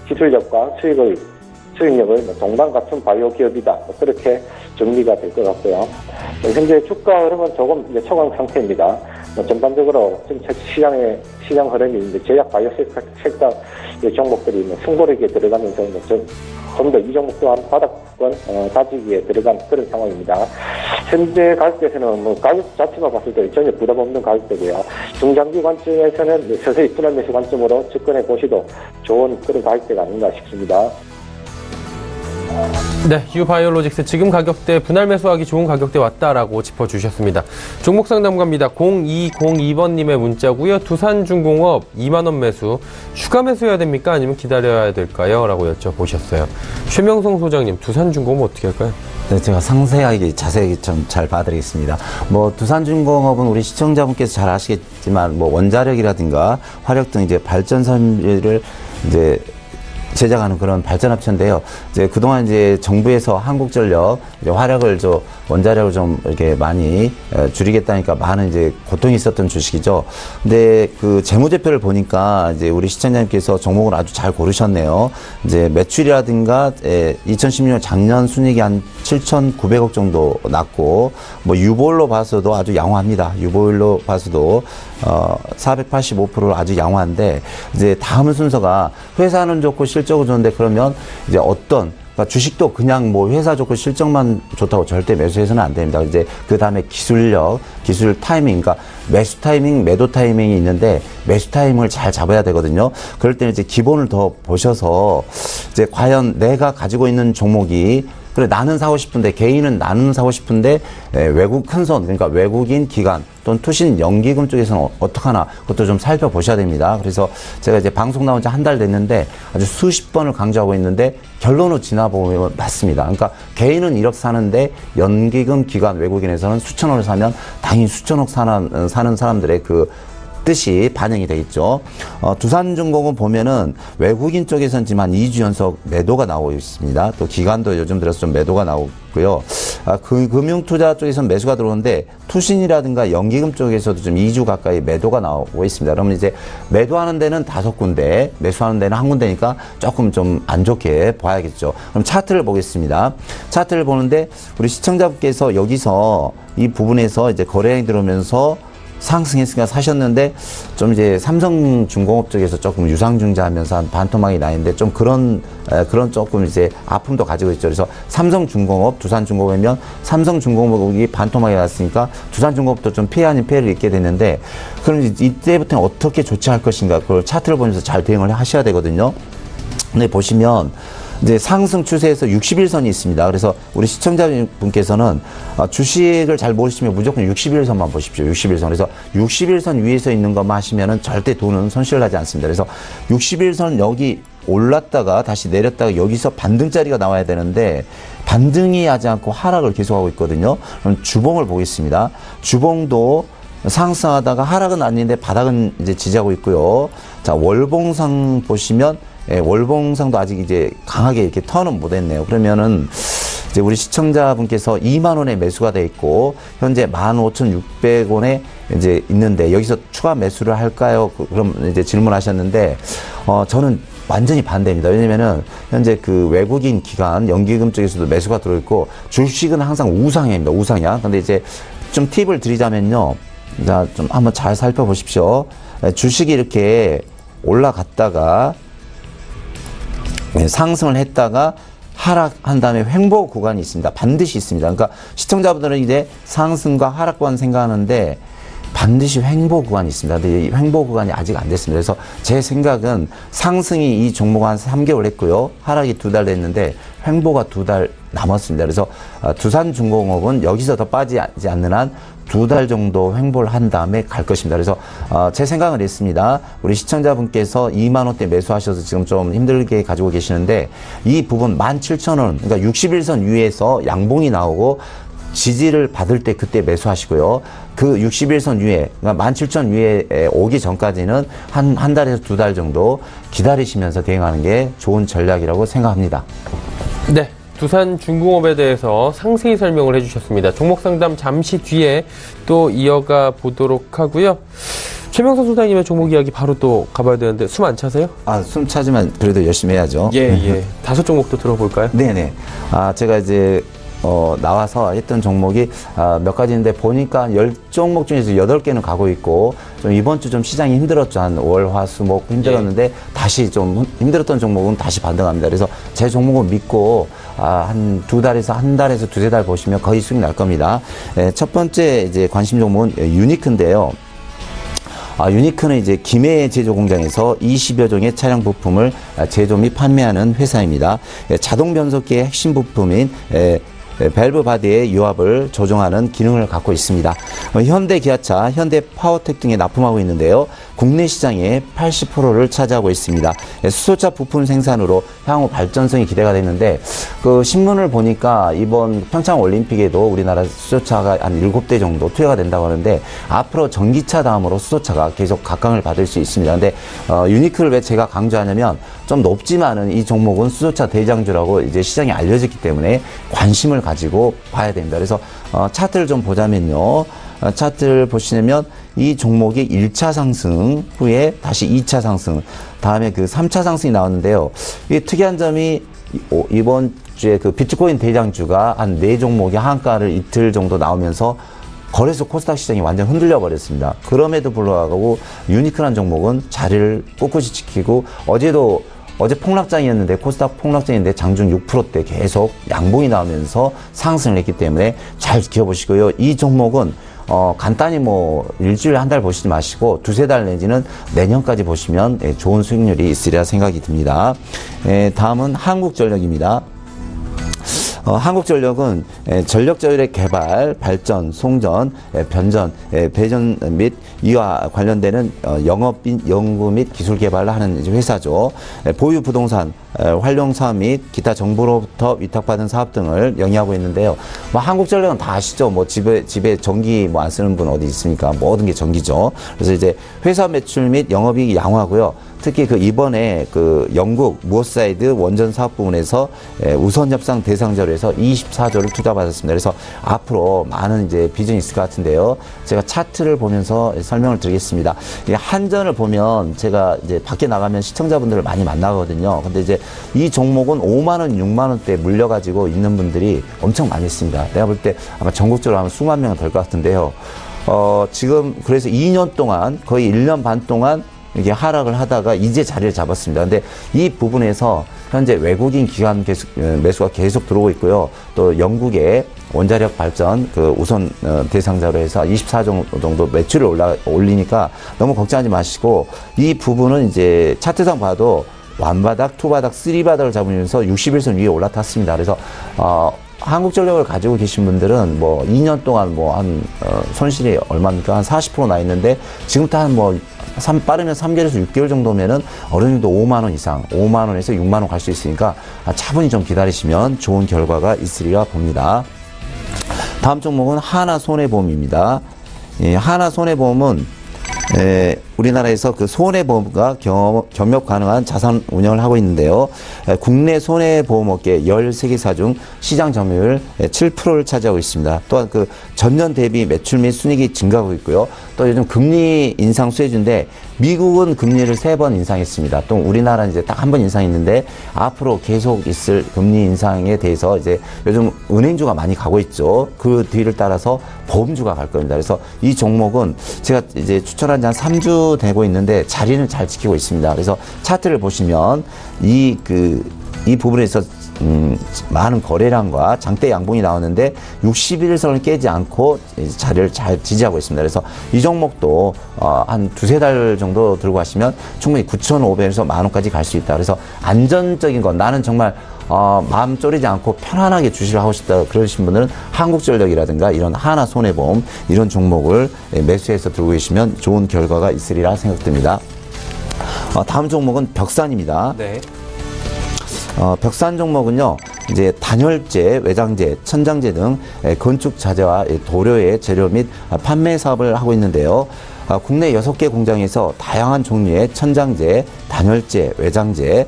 기술력과 수익력을 동반 같은 바이오 기업이다. 그렇게 정리가 될 것 같고요. 현재 주가 흐름은 조금 이제 초강 상태입니다. 전반적으로 시장 흐름이 이제 제약 바이오 섹터 종목들이 종목에 들어가면서 좀 더 이 종목 또한 바닥권 다지기에 들어간 그런 상황입니다. 현재 가격대에서는 가격 자체만 봤을 때 전혀 부담 없는 가격대고요. 중장기 관점에서는 서서히 분할 매수 관점으로 접근해 보시도 좋은 그런 가격대가 아닌가 싶습니다. 네, 유바이오로직스 지금 가격대 분할 매수하기 좋은 가격대 왔다라고 짚어주셨습니다. 종목 상담가입니다. 0202번님의 문자고요. 두산중공업 2만 원 매수, 추가 매수해야 됩니까? 아니면 기다려야 될까요? 라고 여쭤보셨어요. 최명성 소장님, 두산중공업 어떻게 할까요? 네, 제가 상세하게 자세히 좀 잘 봐드리겠습니다. 두산중공업은 우리 시청자분께서 잘 아시겠지만 원자력이라든가 화력 등 이제 발전 설비를 이제 제작하는 그런 발전업체인데요. 이제 그동안 이제 정부에서 한국전력 이제 화력을 원자력을 좀 이렇게 많이 줄이겠다니까 많은 이제 고통이 있었던 주식이죠. 근데 그 재무제표를 보니까 이제 우리 시청자님께서 종목을 아주 잘 고르셨네요. 이제 매출이라든가 2016년 작년 순이익이 한 7,900억 정도 났고, 뭐 유보율로 봐서도 아주 양호합니다. 유보율로 봐서도 485%로 아주 양호한데, 이제 다음 순서가 회사는 좋고 실적은 좋은데, 그러면 이제 그러니까 주식도 그냥 뭐 회사 좋고 실적만 좋다고 절대 매수해서는 안 됩니다. 이제 그 다음에 기술력, 기술 타이밍, 그러니까 매수 타이밍, 매도 타이밍이 있는데 매수 타이밍을 잘 잡아야 되거든요. 그럴 때는 이제 기본을 더 보셔서 이제 과연 내가 가지고 있는 종목이 그래 나는 사고 싶은데 개인은 나는 사고 싶은데 외국 큰손 그러니까 외국인 기관 또는 투신 연기금 쪽에서는 어떡하나 그것도 좀 살펴보셔야 됩니다. 그래서 제가 이제 방송 나온 지 한 달 됐는데 아주 수십 번을 강조하고 있는데 결론으로 지나보면 맞습니다. 그러니까 개인은 1억 사는데 연기금 기관 외국인에서는 수천억을 사면 당연히 수천억 사는 사람들의 그 뜻이 반영이 되겠죠. 두산중공업 보면은 외국인 쪽에서는 지금 한 2주 연속 매도가 나오고 있습니다. 또 기관도 요즘 들어서 좀 매도가 나오고요. 금융투자 쪽에서는 매수가 들어오는데 투신이라든가 연기금 쪽에서도 좀 2주 가까이 매도가 나오고 있습니다. 그러면 이제 매도하는 데는 5군데, 매수하는 데는 1군데니까 조금 좀 안 좋게 봐야겠죠. 그럼 차트를 보겠습니다. 차트를 보는데 우리 시청자분께서 여기서 이 부분에서 이제 거래량이 들어오면서 상승했으니까 사셨는데 좀 이제 삼성중공업 쪽에서 조금 유상증자하면서 한 반토막이 나 있는데 좀 그런 조금 이제 아픔도 가지고 있죠. 그래서 삼성중공업, 두산중공업이면 삼성중공업이 반토막이 났으니까 두산중공업도 좀 피해 아닌 피해를 입게 됐는데 그럼 이때부터는 어떻게 조치할 것인가 그걸 차트를 보면서 잘 대응을 하셔야 되거든요. 근데 보시면 이제 상승 추세에서 60일선이 있습니다. 그래서 우리 시청자분께서는 주식을 잘 모르시면 무조건 60일선만 보십시오. 60일선. 그래서 60일선 위에서 있는 것만 하시면은 절대 돈은 손실을 하지 않습니다. 그래서 60일선 여기 올랐다가 다시 내렸다가 여기서 반등짜리가 나와야 되는데 반등이 하지 않고 하락을 계속하고 있거든요. 그럼 주봉을 보겠습니다. 주봉도 상승하다가 하락은 아닌데 바닥은 이제 지지하고 있고요. 자, 월봉상 보시면 월봉상도 아직 이제 강하게 이렇게 턴은 못했네요. 그러면은 이제 우리 시청자분께서 2만 원에 매수가 돼 있고 현재 15,600원에 이제 있는데 여기서 추가 매수를 할까요? 그럼 이제 질문하셨는데 저는 완전히 반대입니다. 왜냐면은 현재 그 외국인 기관 연기금 쪽에서도 매수가 들어있고 주식은 항상 우상향입니다. 우상향. 근데 이제 좀 팁을 드리자면요. 자, 좀 한번 잘 살펴보십시오. 주식이 이렇게 올라갔다가 상승을 했다가 하락한 다음에 횡보 구간이 있습니다. 반드시 있습니다. 그러니까 시청자분들은 이제 상승과 하락 구간 생각하는데 반드시 횡보 구간이 있습니다. 근데 이 횡보 구간이 아직 안 됐습니다. 그래서 제 생각은 상승이 이 종목 한 3개월 했고요. 하락이 2달 됐는데 횡보가 2달 남았습니다. 그래서 두산중공업은 여기서 더 빠지지 않는 한 2달 정도 횡보를 한 다음에 갈 것입니다. 그래서 제 생각은 있습니다. 우리 시청자분께서 2만 원대 매수하셔서 지금 좀 힘들게 가지고 계시는데 이 부분 17,000원 그러니까 60일선 위에서 양봉이 나오고 지지를 받을 때 그때 매수하시고요. 그 60일선 위에, 그러니까 17,000 위에 오기 전까지는 한 달에서 2달 정도 기다리시면서 대응하는 게 좋은 전략이라고 생각합니다. 네. 두산중공업에 대해서 상세히 설명을 해주셨습니다. 종목 상담 잠시 뒤에 또 이어가 보도록 하고요. 최명선 소장님의 종목 이야기 바로 또 가봐야 되는데 숨 안 차세요? 숨 차지만 그래도 열심히 해야죠. 예. 5종목도 들어볼까요? 네네. 제가 이제 나와서 했던 종목이 몇 가지인데 보니까 10종목 중에서 8개는 가고 있고 좀 이번 주 좀 시장이 힘들었죠. 한 월, 화, 수, 목 힘들었는데 다시 좀 힘들었던 종목은 다시 반등합니다. 그래서 제 종목은 믿고 한 2달에서 한 달에서 2-3달 보시면 거의 수익 날 겁니다. 첫 번째 이제 관심 종목은 유니크인데요. 유니크는 이제 김해 제조 공장에서 20여 종의 차량 부품을 제조 및 판매하는 회사입니다. 자동 변속기의 핵심 부품인 밸브 바디의 유압을 조정하는 기능을 갖고 있습니다. 현대기아차, 현대파워텍 등에 납품하고 있는데요. 국내 시장의 80%를 차지하고 있습니다. 수소차 부품 생산으로 향후 발전성이 기대가 되는데 그 신문을 보니까 이번 평창 올림픽에도 우리나라 수소차가 한 7대 정도 투여가 된다고 하는데 앞으로 전기차 다음으로 수소차가 계속 각광을 받을 수 있습니다. 근데 유니크를 왜 제가 강조하냐면 좀 높지만은 이 종목은 수소차 대장주라고 이제 시장에 알려졌기 때문에 관심을 가지고 봐야 됩니다. 그래서 차트를 좀 보자면요. 차트를 보시면 이 종목이 1차 상승 후에 다시 2차 상승, 다음에 그 3차 상승이 나왔는데요. 이게 특이한 점이 이번 주에 그 비트코인 대장주가 한 4종목이 하한가를 이틀 정도 나오면서 거래소 코스닥 시장이 완전 흔들려 버렸습니다. 그럼에도 불구하고 유니크한 종목은 자리를 꿋꿋이 지키고 어제 폭락장이었는데 코스닥 폭락장인데 장중 6%대 계속 양봉이 나오면서 상승을 했기 때문에 잘 지켜보시고요. 이 종목은 간단히 뭐 일주일에 한 달 보시지 마시고 두세 달 내지는 내년까지 보시면 좋은 수익률이 있으리라 생각이 듭니다. 다음은 한국전력입니다. 한국전력은 전력저율의 개발, 발전, 송전, 변전, 배전 및 이와 관련되는 연구 및 기술 개발을 하는 회사죠. 보유 부동산, 활용 사업 및 기타 정부로부터 위탁받은 사업 등을 영위하고 있는데요. 뭐 한국전력은 다 아시죠? 뭐 집에 전기 뭐 안 쓰는 분 어디 있습니까? 모든 게 전기죠. 그래서 이제 회사 매출 및 영업이익이 양호하고요. 특히 그 이번에 그 영국 무어사이드 원전 사업 부분에서 우선 협상 대상자로 해서 24조를 투자받았습니다. 그래서 앞으로 많은 이제 비전이 있을 것 같은데요. 제가 차트를 보면서 설명을 드리겠습니다. 한전을 보면 제가 이제 밖에 나가면 시청자분들을 많이 만나거든요. 근데 이제 이 종목은 5만 원, 6만 원대에 물려가지고 있는 분들이 엄청 많이 있습니다. 내가 볼 때 아마 전국적으로 하면 수만 명은 될 것 같은데요. 지금 그래서 2년 동안 거의 1년 반 동안 이게 하락을 하다가 이제 자리를 잡았습니다. 근데 이 부분에서 현재 외국인 기관 매수가 계속 들어오고 있고요. 또 영국의 원자력 발전 그 우선 대상자로 해서 24조 정도 매출을 올리니까 너무 걱정하지 마시고 이 부분은 이제 차트상 봐도 완바닥, 투바닥, 쓰리바닥을 잡으면서 61선 위에 올라탔습니다. 그래서 한국전력을 가지고 계신 분들은 뭐 2년 동안 뭐 한 손실이 얼마입니까? 한 40% 나 있는데 지금부터 한 뭐 빠르면 3개월에서 6개월 정도면은 어느 정도 5만 원 이상, 5만 원에서 6만 원 갈 수 있으니까 차분히 좀 기다리시면 좋은 결과가 있으리라 봅니다. 다음 종목은 하나손해보험입니다. 하나손해보험은 우리나라에서 그 손해보험과 겸업 가능한 자산 운영을 하고 있는데요. 국내 손해보험업계 13개사 중 시장 점유율 7%를 차지하고 있습니다. 또한 그 전년 대비 매출 및 순이익이 증가하고 있고요. 또 요즘 금리 인상 수혜주인데 미국은 금리를 3번 인상했습니다. 또 우리나라는 이제 딱 한 번 인상했는데 앞으로 계속 있을 금리 인상에 대해서 이제 요즘 은행주가 많이 가고 있죠. 그 뒤를 따라서 보험주가 갈 겁니다. 그래서 이 종목은 제가 이제 추천한 지 한 3주 되고 있는데 자리는 잘 지키고 있습니다. 그래서 차트를 보시면 이 부분에서 많은 거래량과 장대 양봉이 나오는데 61선을 깨지 않고 자리를 잘 지지하고 있습니다. 그래서 이 종목도 한 두세 달 정도 들고 가시면 충분히 9,500에서 만원까지 갈 수 있다. 그래서 안전적인 건 나는 정말 마음 졸이지 않고 편안하게 주식을 하고 싶다 그러신 분들은 한국전력이라든가 이런 하나손해보험 이런 종목을 매수해서 들고 계시면 좋은 결과가 있으리라 생각됩니다. 다음 종목은 벽산입니다. 네. 벽산 종목은요, 이제 단열재, 외장재, 천장재 등 건축 자재와 도료의 재료 및 판매 사업을 하고 있는데요. 국내 6개 공장에서 다양한 종류의 천장재, 단열재, 외장재,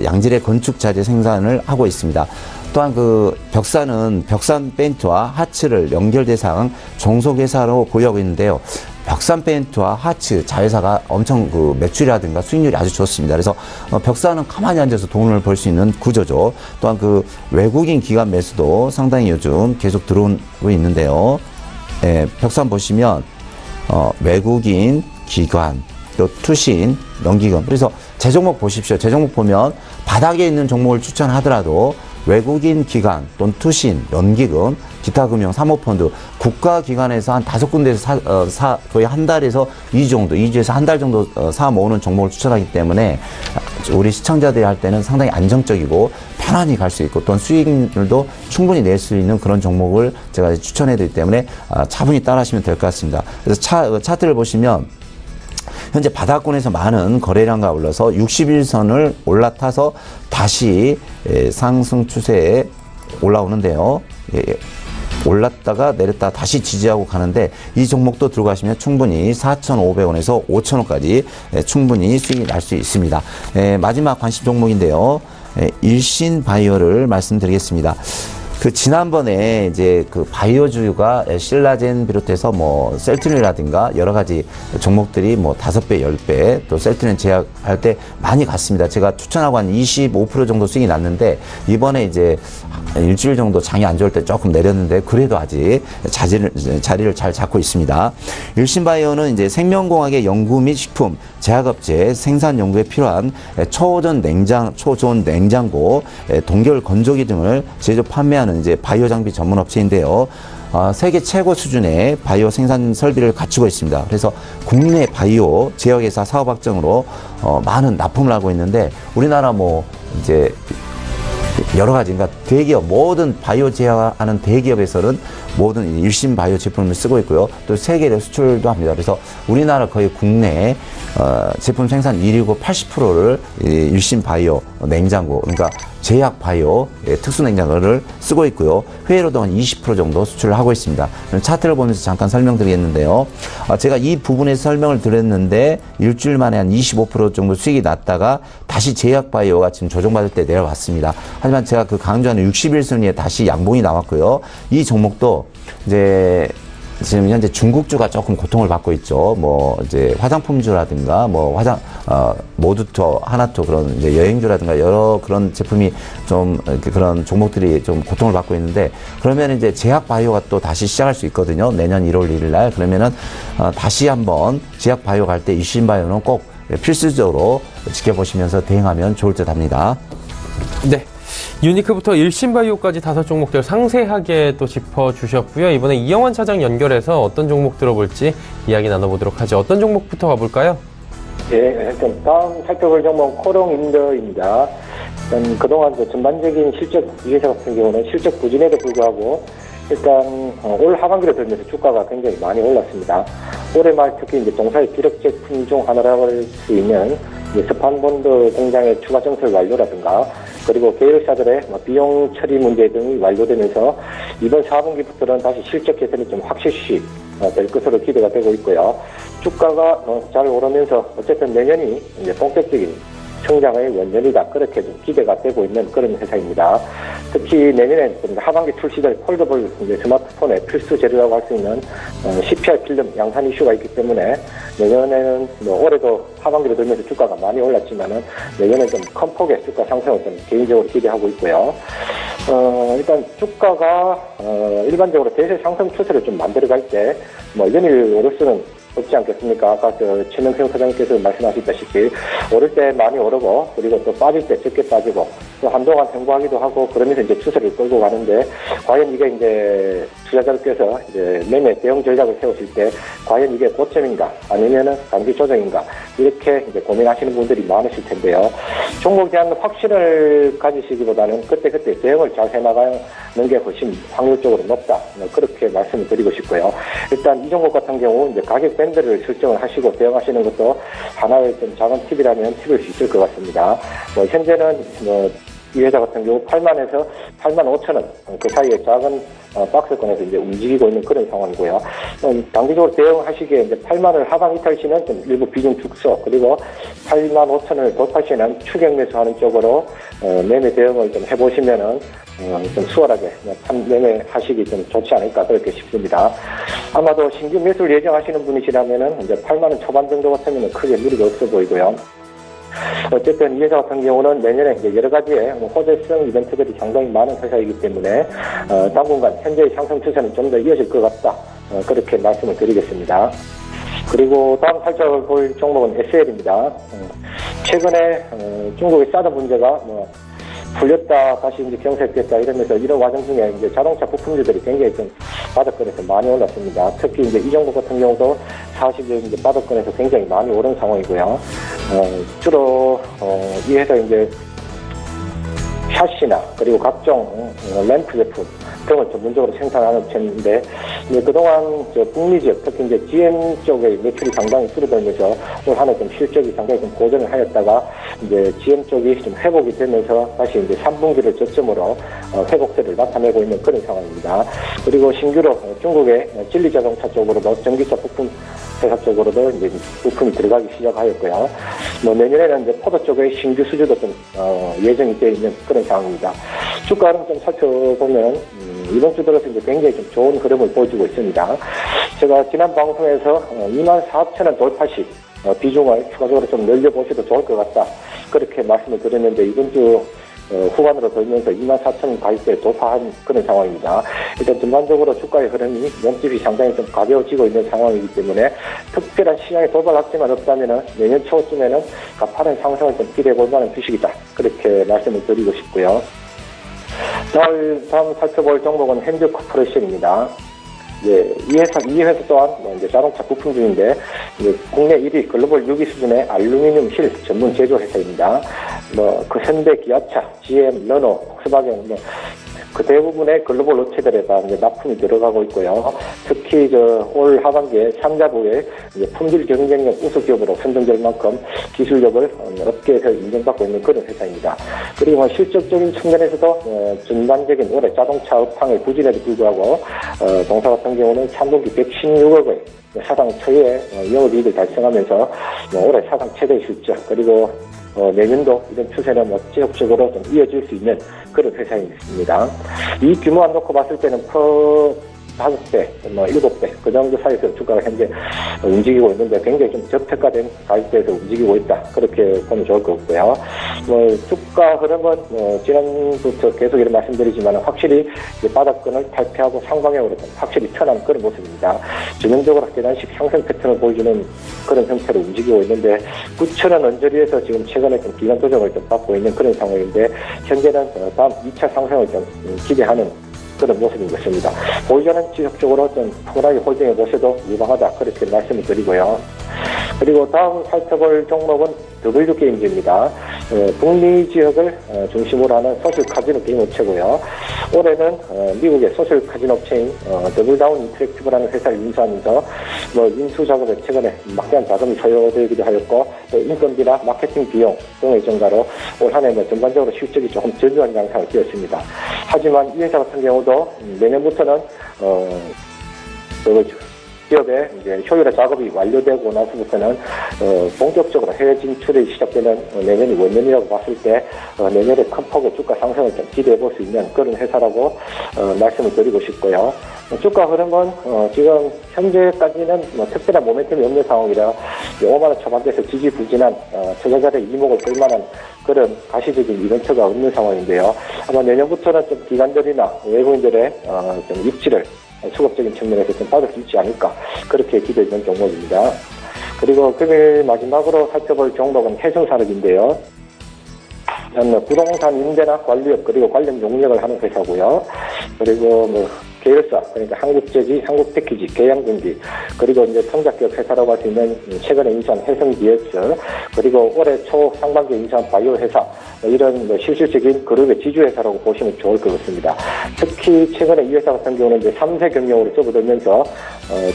양질의 건축 자재 생산을 하고 있습니다. 또한 그 벽산은 벽산 페인트와 하츠를 연결 대상 종속회사로 보유하고 있는데요. 벽산 페인트와 하츠 자회사가 엄청 그 매출이라든가 수익률이 아주 좋습니다. 그래서 벽산은 가만히 앉아서 돈을 벌 수 있는 구조죠. 또한 그 외국인 기관 매수도 상당히 요즘 계속 들어오고 있는데요. 벽산 보시면 외국인 기관 또 투신 연기금 그래서 제 종목 보십시오. 제 종목 보면 바닥에 있는 종목을 추천하더라도 외국인 기관 또는 투신, 연기금, 기타금융, 사모펀드, 국가기관에서 한 5군데에서 거의 한 달에서 2주 정도, 2주에서 한 달 정도 사 모으는 종목을 추천하기 때문에 우리 시청자들이 할 때는 상당히 안정적이고 편안히 갈 수 있고 또한 수익률도 충분히 낼 수 있는 그런 종목을 제가 추천해 드리기 때문에 차분히 따라하시면 될 것 같습니다. 그래서 차트를 보시면 현재 바닥권에서 많은 거래량과 아울러서 61선을 올라타서 다시 상승 추세에 올라오는데요. 올랐다가 내렸다 다시 지지하고 가는데 이 종목도 들어가시면 충분히 4,500원에서 5,000원까지 충분히 수익이 날 수 있습니다. 마지막 관심 종목인데요. 일신바이오를 말씀드리겠습니다. 그 지난번에 이제 그 바이오주가 신라젠 비롯해서 뭐 셀트린이라든가 여러 가지 종목들이 뭐 5배, 10배 또 셀트린 제약할 때 많이 갔습니다. 제가 추천하고 한 25% 정도 수익이 났는데 이번에 이제 일주일 정도 장이 안 좋을 때 조금 내렸는데 그래도 아직 자리를 잘 잡고 있습니다. 일신바이오는 이제 생명공학의 연구 및 식품, 제약업체 생산 연구에 필요한 초전 냉장고, 동결 건조기 등을 제조 판매하는 이제 바이오 장비 전문 업체인데요. 세계 최고 수준의 바이오 생산 설비를 갖추고 있습니다. 그래서 국내 바이오 제약회사 사업 확장으로 많은 납품을 하고 있는데 우리나라 뭐 이제 여러 가지, 그러니까 대기업, 모든 바이오 제약하는 대기업에서는 모든 일신 바이오 제품을 쓰고 있고요. 또 세계로 수출도 합니다. 그래서 우리나라 거의 국내 제품 생산 1위고 80%를 일신 바이오 냉장고, 그러니까 제약 바이오 특수 냉장고를 쓰고 있고요. 회로도 한 20% 정도 수출을 하고 있습니다. 차트를 보면서 잠깐 설명드리겠는데요. 제가 이 부분에서 설명을 드렸는데 일주일 만에 한 25% 정도 수익이 났다가 다시 제약 바이오가 지금 조정받을 때 내려왔습니다. 하지만 제가 그 강조하는 61순위에 다시 양봉이 나왔고요. 이 종목도 이제 지금 현재 중국주가 조금 고통을 받고 있죠. 뭐 이제 화장품주라든가 뭐 모두토, 하나토 그런 이제 여행주라든가 여러 그런 제품이 좀 그런 종목들이 좀 고통을 받고 있는데 그러면 이제 제약 바이오가 또 다시 시작할 수 있거든요. 내년 1월 1일 날 그러면은 다시 한번 제약 바이오 갈 때 일신 바이오는 꼭 필수적으로 지켜보시면서 대응하면 좋을 듯 합니다. 네. 유니크부터 일신바이오까지 5종목들 상세하게 또 짚어주셨고요. 이번에 이영환 차장 연결해서 어떤 종목 들어볼지 이야기 나눠보도록 하죠. 어떤 종목부터 가볼까요? 네, 일단 다음 살펴볼 종목은 코롱인더입니다. 그동안 전반적인 실적 위에서 같은 경우는 실적 부진에도 불구하고 일단 올 하반기로 들면서 주가가 굉장히 많이 올랐습니다. 올해 말 특히 이제 동사의 주력 제품 중 하나라고 할 수 있는 스판본드 공장의 추가 정설 완료라든가 그리고 계열사들의 비용 처리 문제 등이 완료되면서 이번 4분기부터는 다시 실적 개선이 좀 확실시 될 것으로 기대가 되고 있고요. 주가가 잘 오르면서 어쨌든 내년이 이제 본격적인 성장의 원년이다. 그렇게 좀 기대가 되고 있는 그런 회사입니다. 특히 내년에 하반기 출시될 폴더블 스마트폰의 필수 재료라고 할 수 있는 CPR 필름 양산 이슈가 있기 때문에 내년에는 올해도 하반기로 들면서 주가가 많이 올랐지만은 내년에 좀 큰 폭의 주가 상승을 좀 개인적으로 기대하고 있고요. 일단 주가가 일반적으로 대세 상승 추세를 좀 만들어갈 때 연일 오를 수는 없지 않겠습니까? 아까 최명평 사장님께서 말씀하셨다시피 오를 때 많이 오르고 그리고 또 빠질 때 적게 빠지고 또 한동안 횡보하기도 하고 그러면서 이제 추세를 끌고 가는데 과연 이게 이제 투자자들께서 이제 매매 대응 전략을 세우실 때 과연 이게 고점인가 아니면은 단기 조정인가 이렇게 이제 고민하시는 분들이 많으실 텐데요. 종목에 대한 확신을 가지시기보다는 그때그때 대응을 잘 해나가는 게 훨씬 확률적으로 높다. 그렇게 말씀을 드리고 싶고요. 일단 이 종목 같은 경우 이제 가격 밴드를 설정을 하시고 대응하시는 것도 하나의 좀 작은 팁이라면 팁일 수 있을 것 같습니다. 현재는 이 회사 같은 경우 8만에서 8만 5천 원 그 사이에 작은 박스권에서 이제 움직이고 있는 그런 상황이고요. 단기적으로 대응하시기에 이제 8만을 하방 이탈 시는 좀 일부 비중 축소 그리고 8만 5천을 돌파 시는 추격 매수하는 쪽으로 매매 대응을 좀 해보시면은 좀 수월하게 매매하시기 좀 좋지 않을까 그렇게 싶습니다. 아마도 신규 매수를 예정하시는 분이시라면은 이제 8만 원 초반 정도 같으면 크게 무리가 없어 보이고요. 어쨌든 이 회사 같은 경우는 내년에 이제 여러 가지의 호재성 이벤트들이 상당히 많은 회사이기 때문에 당분간 현재의 상승 추세는 좀 더 이어질 것 같다. 그렇게 말씀을 드리겠습니다. 그리고 다음 살펴볼 종목은 SL입니다. 최근에 중국의 사드 문제가 풀렸다 다시 이제 경색됐다 이러면서 이런 과정 중에 이제 자동차 부품주들이 굉장히 좀 바닥권에서 많이 올랐습니다. 특히 이제 이 종목 같은 경우도 사실은 이제 바닥권에서 굉장히 많이 오른 상황이고요. 주로 이 회사 이제 샤시나 그리고 각종 램프 제품 등을 전문적으로 생산하는 업체인데, 그동안 북미 지역, 특히 이제 GM 쪽의 매출이 상당히 줄어들면서 올 한해 좀 실적이 상당히 좀 고전을 하였다가 이제 GM 쪽이 좀 회복이 되면서 다시 이제 3분기를 저점으로 회복세를 나타내고 있는 그런 상황입니다. 그리고 신규로 중국의 진리 자동차 쪽으로도 전기차 부품 회사 쪽으로도 이제 부품이 들어가기 시작하였고요. 내년에는 이제 포도 쪽의 신규 수주도 좀 예정이 되어 있는 그런 상황입니다. 주가는 좀 살펴보면 이번 주 들어서 이제 굉장히 좀 좋은 흐름을 보여주고 있습니다. 제가 지난 방송에서 24,000원 돌파 시 비중을 추가적으로 좀 늘려보셔도 좋을 것 같다, 그렇게 말씀을 드렸는데, 이번 주 후반으로 돌면서 24,000원 가격대에 돌파한 그런 상황입니다. 일단 전반적으로 주가의 흐름이 몸집이 상당히 좀 가벼워지고 있는 상황이기 때문에 특별한 시장의 도발 악재만 없다면 내년 초쯤에는 가파른 상승을 좀 기대해 볼 만한 주식이다, 그렇게 말씀을 드리고 싶고요. 다음 살펴볼 종목은 현대코퍼레이션입니다. 이 회사 또한 이제 자동차 부품 중인데, 국내 1위, 글로벌 6위 수준의 알루미늄 실 전문 제조 회사입니다. 그 현대, 기아차, GM, 르노, 폭스바겐, 그 대부분의 글로벌 업체들에 다 이제 납품이 들어가고 있고요. 특히 올 하반기에 3자부의 품질 경쟁력 우수 기업으로 선정될 만큼 기술력을 업계에서 인정받고 있는 그런 회사입니다. 그리고 실적적인 측면에서도 전반적인 올해 자동차 업황의 부진에도 불구하고 동사 같은 경우는 3분기 116억 원 사상 초유의 영업이익을 달성하면서 올해 사상 최대 실적, 그리고 내년도 이런 추세는 지속적으로 좀 이어질 수 있는 그런 회사입니다. 이 규모 안 놓고 봤을 때는 5배, 7배, 그 정도 사이에서 주가가 현재 움직이고 있는데 굉장히 좀 저평가된 가격대에서 움직이고 있다, 그렇게 보면 좋을 것 같고요. 주가 흐름은 지난부터 계속 이런 말씀드리지만 확실히 바닥권을 탈피하고 상방향으로 확실히 편한 그런 모습입니다. 전형적으로 계단식 상승 패턴을 보여주는 그런 형태로 움직이고 있는데 9,000원 언저리에서 지금 최근에 좀 기간 조정을 좀 받고 있는 그런 상황인데, 현재는 다음 2차 상승을 좀 기대하는 그런 모습인 것입니다. 보유자는 지속적으로 좀 푸근하게 홀딩해 보셔도 유망하다, 그렇게 말씀을 드리고요. 그리고 다음 살펴볼 종목은 W게임즈입니다. 북미 지역을 중심으로 하는 소셜 카지노 게임 업체고요. 올해는 미국의 소셜 카지노 업체인 더블다운 인터랙티브라는 회사를 인수하면서 인수 작업에 최근에 막대한 자금이 소요되기도 하였고, 또 인건비나 마케팅 비용 등의 증가로 올 한 해 전반적으로 실적이 조금 저조한 양상을 띄었습니다. 하지만 이 회사 같은 경우도 내년부터는 기업의 이제 효율화 작업이 완료되고 나서부터는 본격적으로 해외 진출이 시작되는 내년이 원년이라고 봤을 때 내년에 큰 폭의 주가 상승을 좀 기대해 볼 수 있는 그런 회사라고 말씀을 드리고 싶고요. 주가 흐름은 지금 현재까지는 특별한 모멘텀이 없는 상황이라 5만원 초반대에서 지지부진한 투자자의 이목을 끌만한 그런 가시적인 이벤트가 없는 상황인데요. 아마 내년부터는 좀 기관들이나 외국인들의 좀 입지를 수급적인 측면에서 좀 받을 수 있지 않을까, 그렇게 기대되는 종목입니다. 그리고 금일 마지막으로 살펴볼 종목은 해성산업인데요. 부동산 임대나 관리업 그리고 관련 용역을 하는 회사고요. 그리고 계열사, 그러니까 한국제지, 한국패키지, 계양전기, 그리고 이제 성장기업 회사라고 할 수 있는 최근에 인수한 해성DX, 그리고 올해 초 상반기에 인수한 바이오 회사, 이런 실질적인 그룹의 지주회사라고 보시면 좋을 것 같습니다. 특히 최근에 이 회사 같은 경우는 이제 3세 경영으로 접어들면서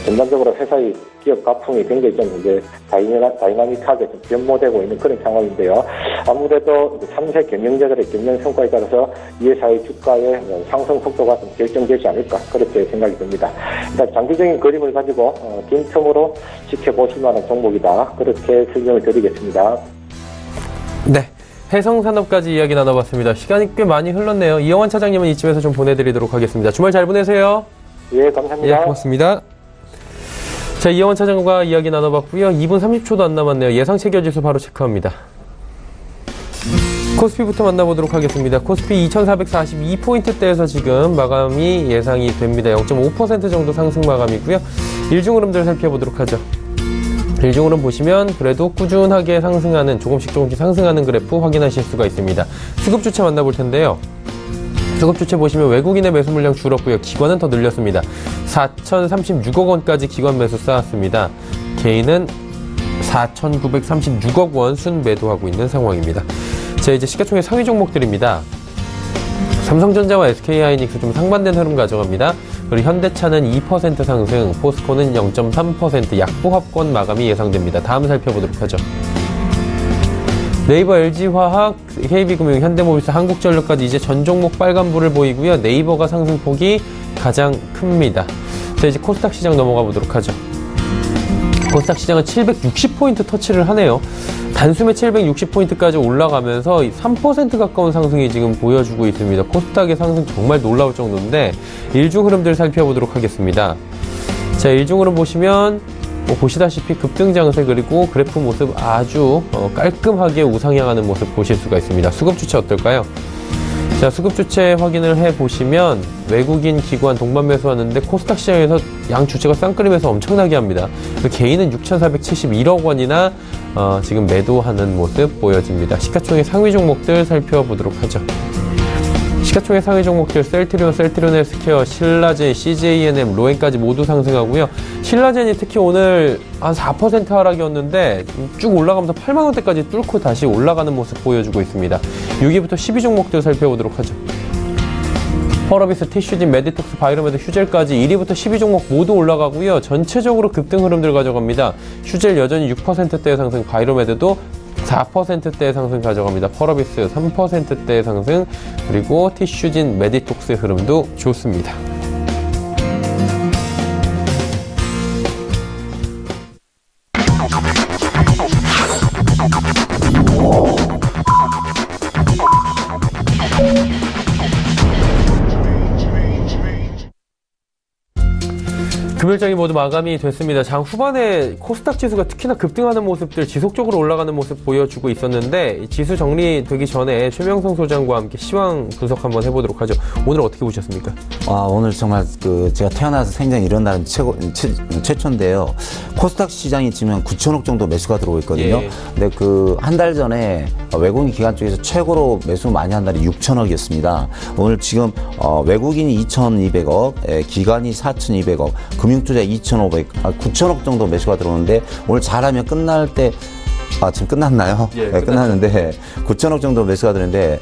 전반적으로 회사의 기업 가풍이 굉장히 좀 이제 다이나믹하게 좀 변모되고 있는 그런 상황인데요. 아무래도 3세 경영자들의 경영 성과에 따라서 이 회사의 주가의 상승 속도가 좀 결정되지 않을까, 그렇게 생각이 듭니다. 일단 장기적인 그림을 가지고 긴 텀으로 지켜보실 만한 종목이다, 그렇게 설명을 드리겠습니다. 네. 해성산업까지 이야기 나눠봤습니다. 시간이 꽤 많이 흘렀네요. 이영환 차장님은 이쯤에서 좀 보내드리도록 하겠습니다. 주말 잘 보내세요. 예, 감사합니다. 예, 고맙습니다. 자, 이영환 차장과 이야기 나눠봤고요. 2분 30초도 안 남았네요. 예상 체결지수 바로 체크합니다. 코스피부터 만나보도록 하겠습니다. 코스피 2442포인트대에서 지금 마감이 예상이 됩니다. 0.5% 정도 상승 마감이고요. 일중 흐름들 살펴보도록 하죠. 일중 흐름 보시면 그래도 꾸준하게 상승하는, 조금씩 상승하는 그래프 확인하실 수가 있습니다. 수급 주체 만나볼 텐데요. 수급 주체 보시면 외국인의 매수 물량 줄었고요. 기관은 더 늘렸습니다. 4,036억 원까지 기관 매수 쌓았습니다. 개인은 4,936억 원 순매도하고 있는 상황입니다. 자, 이제 시가총액 상위 종목들입니다. 삼성전자와 SK하이닉스 좀 상반된 흐름 가져갑니다. 그리고 현대차는 2% 상승, 포스코는 0.3% 약보합권 마감이 예상됩니다. 다음 살펴보도록 하죠. 네이버, LG화학, KB금융, 현대모비스, 한국전력까지 이제 전 종목 빨간불을 보이고요. 네이버가 상승폭이 가장 큽니다. 자, 이제 코스닥 시장 넘어가 보도록 하죠. 코스닥 시장은 760포인트 터치를 하네요. 단숨에 760포인트까지 올라가면서 3% 가까운 상승이 지금 보여주고 있습니다. 코스닥의 상승 정말 놀라울 정도인데 일중 흐름들 살펴보도록 하겠습니다. 자, 일중 흐름 보시면 보시다시피 급등장세 그리고 그래프 모습 아주 깔끔하게 우상향하는 모습 보실 수가 있습니다. 수급 주체 어떨까요? 자, 수급 주체 확인을 해보시면 외국인 기관 동반 매수하는데 코스닥 시장에서 양 주체가 쌍끌이면서 엄청나게 합니다. 개인은 6,471억 원이나 지금 매도하는 모습 보여집니다. 시가총액 상위 종목들 살펴보도록 하죠. 시가총액 상위 종목들 셀트리온, 셀트리온헬스케어, 신라젠, CJNM, 로엔까지 모두 상승하고요. 신라젠이 특히 오늘 한 4% 하락이었는데 쭉 올라가면서 8만 원대까지 뚫고 다시 올라가는 모습 보여주고 있습니다. 6위부터 10위 종목들 살펴보도록 하죠. 펄어비스, 티슈진, 메디톡스, 바이로메드, 휴젤까지 1위부터 10위 종목 모두 올라가고요. 전체적으로 급등 흐름들 가져갑니다. 휴젤 여전히 6%대의 상승, 바이로메드도 4%대의 상승 가져갑니다. 펄어비스 3%대의 상승, 그리고 티슈진, 메디톡스 흐름도 좋습니다. 금요일장이 모두 마감이 됐습니다. 장 후반에 코스닥 지수가 특히나 급등하는 모습들, 지속적으로 올라가는 모습 보여주고 있었는데 지수 정리되기 전에 최명성 소장과 함께 시황 분석 한번 해보도록 하죠. 오늘 어떻게 보셨습니까? 오늘 정말 제가 태어나서 생전 이런 날은 최초인데요. 코스닥 시장이 지금 9천억 정도 매수가 들어오고 있거든요. 예. 근데 한 달 전에 외국인 기관 쪽에서 최고로 매수 많이 한 날이 6천억이었습니다. 오늘 지금 외국인이 2,200억, 기관이 4,200억, 금융투자 2,500, 9천억 정도 매수가 들어오는데 오늘 잘하면 끝날 때 지금 끝났나요? 예, 네, 끝났는데 9천억 정도 매수가 되는데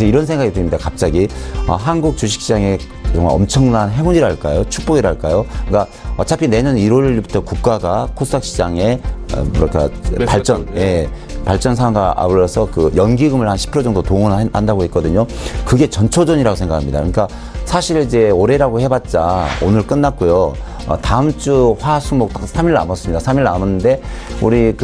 이런 생각이 듭니다. 갑자기 한국 주식시장에 정말 엄청난 행운이랄까요? 축복이랄까요? 그러니까 어차피 내년 1월부터 국가가 코스닥 시장에 발전 상황과 아울러서 연기금을 한 10% 정도 동원한다고 했거든요. 그게 전초전이라고 생각합니다. 그러니까 사실 이제 올해라고 해봤자 오늘 끝났고요. 다음 주 화수목 딱 3일 남았습니다. 3일 남았는데 우리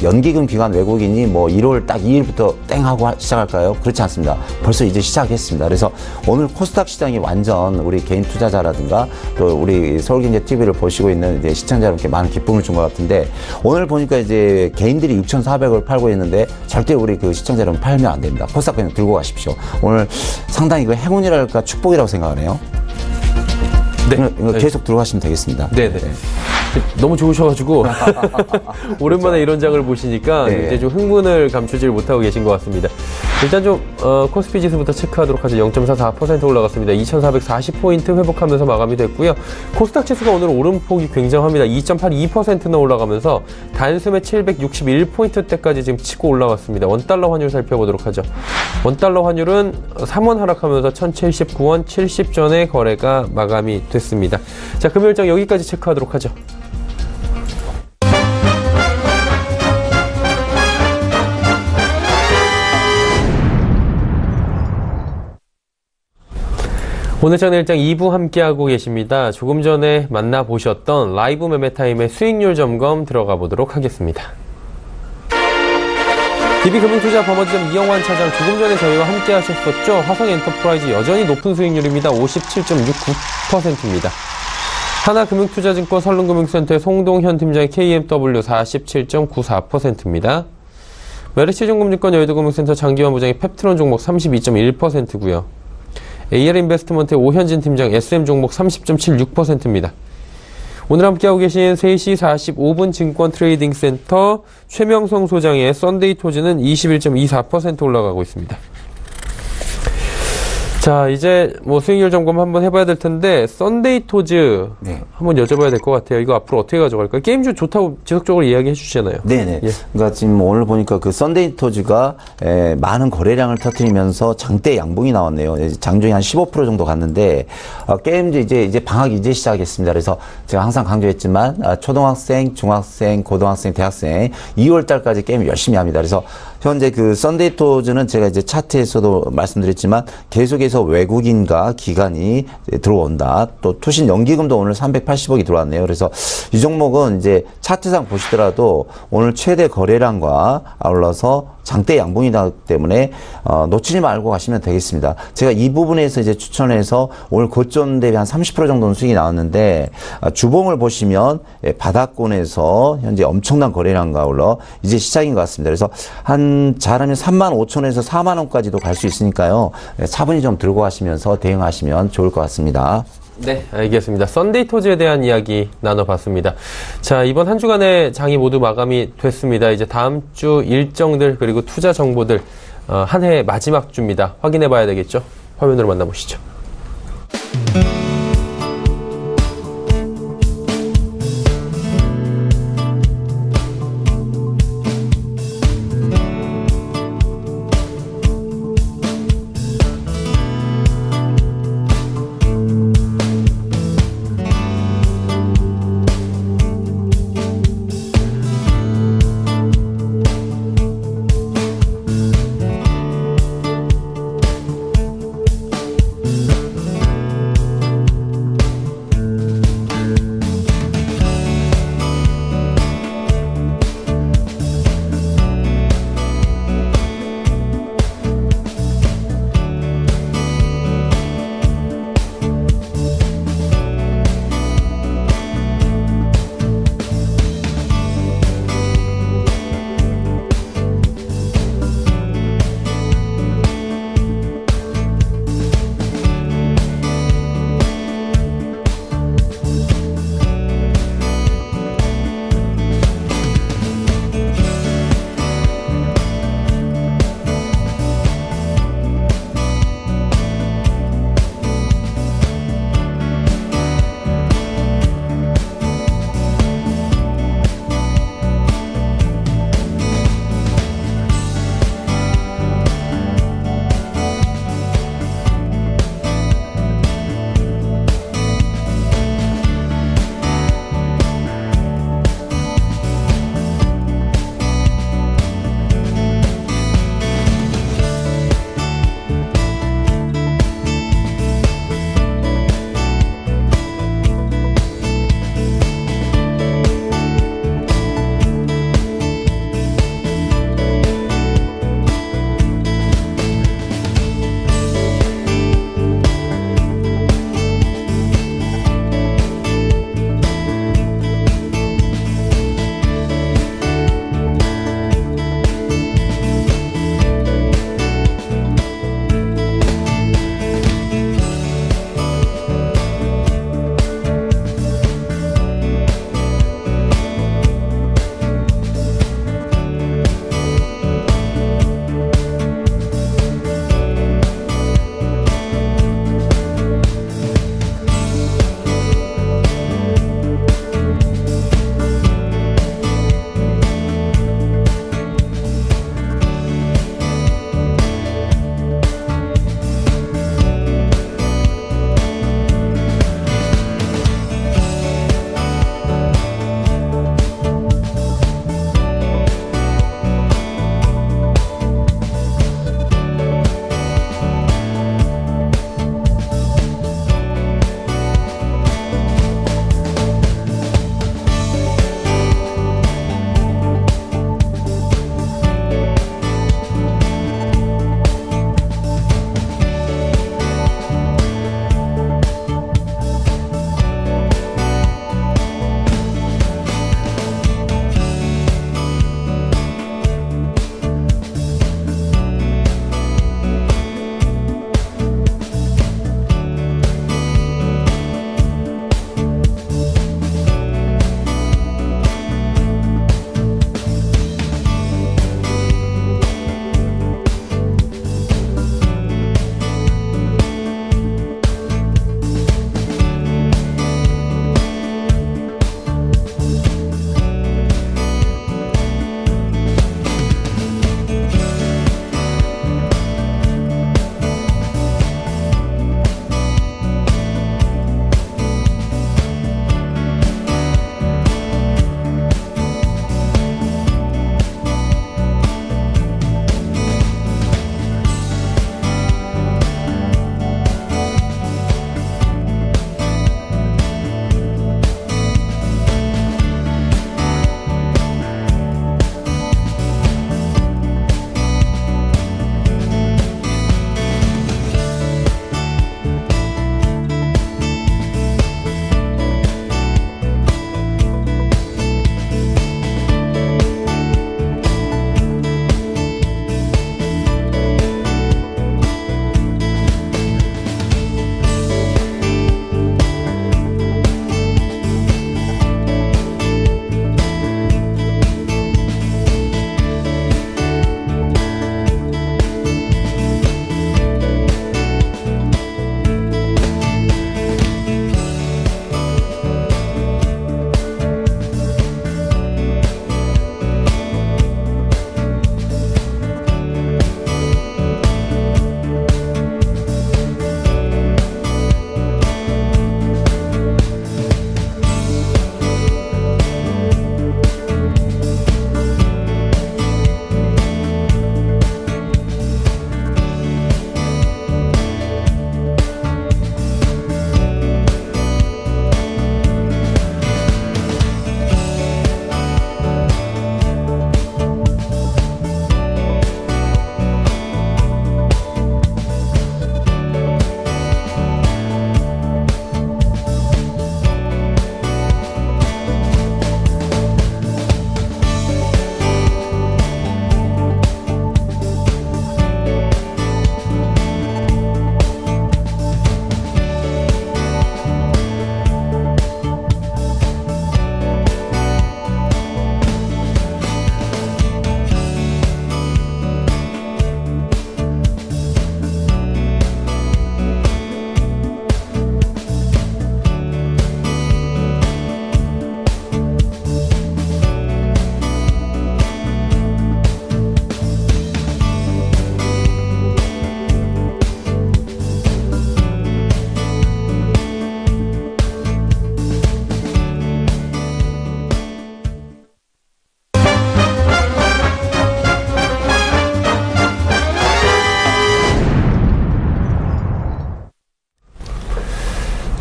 연기금 기관 외국인이 1월 딱 2일부터 땡 하고 시작할까요? 그렇지 않습니다. 벌써 이제 시작했습니다. 그래서 오늘 코스닥 시장이 완전 우리 개인 투자자라든가 또 우리 서울경제TV를 보시고 있는 이제 시청자 여러분께 많은 기쁨을 준 것 같은데 오늘 보니까 이제 개인들이 6,400을 팔고 있는데 절대 우리 시청자 여러분 팔면 안 됩니다. 코스닥 그냥 들고 가십시오. 오늘 상당히 행운이랄까 축복이라고 생각하네요. 네. 이거 계속 들어가시면 되겠습니다. 네네. 너무 좋으셔가지고 오랜만에 이런 장을 보시니까 네. 이제 좀 흥분을 감추질 못하고 계신 것 같습니다. 일단 좀 코스피 지수부터 체크하도록 하죠. 0.44% 올라갔습니다. 2,440포인트 회복하면서 마감이 됐고요. 코스닥 지수가 오늘 오름폭이 굉장합니다. 2.82%나 올라가면서 단숨에 761포인트대까지 지금 치고 올라왔습니다. 원달러 환율 살펴보도록 하죠. 원달러 환율은 3원 하락하면서 1,079원 70전에 거래가 마감이 됐습니다. 자, 금요일장 여기까지 체크하도록 하죠. 오늘 장일장 2부 함께하고 계십니다. 조금 전에 만나보셨던 라이브 매매타임의 수익률 점검 들어가 보도록 하겠습니다. DB금융투자 버머지점 이영환 차장, 조금 전에 저희와 함께 하셨었죠. 화성엔터프라이즈 여전히 높은 수익률입니다. 57.69%입니다. 하나금융투자증권 설릉금융센터의 송동현 팀장의 KMW 47.94%입니다. 메르시증권증권 여의도금융센터 장기환 부장의 펩트론 종목 32.1%고요. AR인베스트먼트의 오현진 팀장 SM 종목 30.76%입니다. 오늘 함께하고 계신 3시 45분 증권 트레이딩 센터 최명성 소장의 썬데이 토즈는 21.24% 올라가고 있습니다. 자, 이제 뭐 수익률 점검 한번 해봐야 될 텐데, 썬데이토즈 네. 한번 여쭤봐야 될 것 같아요. 이거 앞으로 어떻게 가져갈까요? 게임주 좋다고 지속적으로 이야기해 주시잖아요. 네네. 예. 그러니까 지금 오늘 보니까 그 썬데이토즈가 많은 거래량을 터뜨리면서 장대 양봉이 나왔네요. 장중에 한 15% 정도 갔는데, 게임주 이제 방학이 이제 시작했습니다. 그래서 제가 항상 강조했지만, 초등학생, 중학생, 고등학생, 대학생 2월 달까지 게임 열심히 합니다. 그래서 현재 그 썬데이토즈는 제가 이제 차트에서도 말씀드렸지만 계속해서 외국인과 기관이 들어온다. 또 투신 연기금도 오늘 380억이 들어왔네요. 그래서 이 종목은 이제 차트상 보시더라도 오늘 최대 거래량과 아울러서 장대 양봉이 나기 때문에 놓치지 말고 가시면 되겠습니다. 제가 이 부분에서 이제 추천해서 오늘 고점 대비 한 30% 정도는 수익이 나왔는데 주봉을 보시면 바닥권에서 현재 엄청난 거래량과 아울러 이제 시작인 것 같습니다. 그래서 한 잘하면 35,000원에서 4만 원까지도 갈 수 있으니까요. 차분히 좀 들고 가시면서 대응하시면 좋을 것 같습니다. 네, 알겠습니다. 썬데이토즈에 대한 이야기 나눠봤습니다. 자, 이번 한 주간의 장이 모두 마감이 됐습니다. 이제 다음 주 일정들 그리고 투자 정보들 한 해 마지막 주입니다. 확인해 봐야 되겠죠? 화면으로 만나보시죠.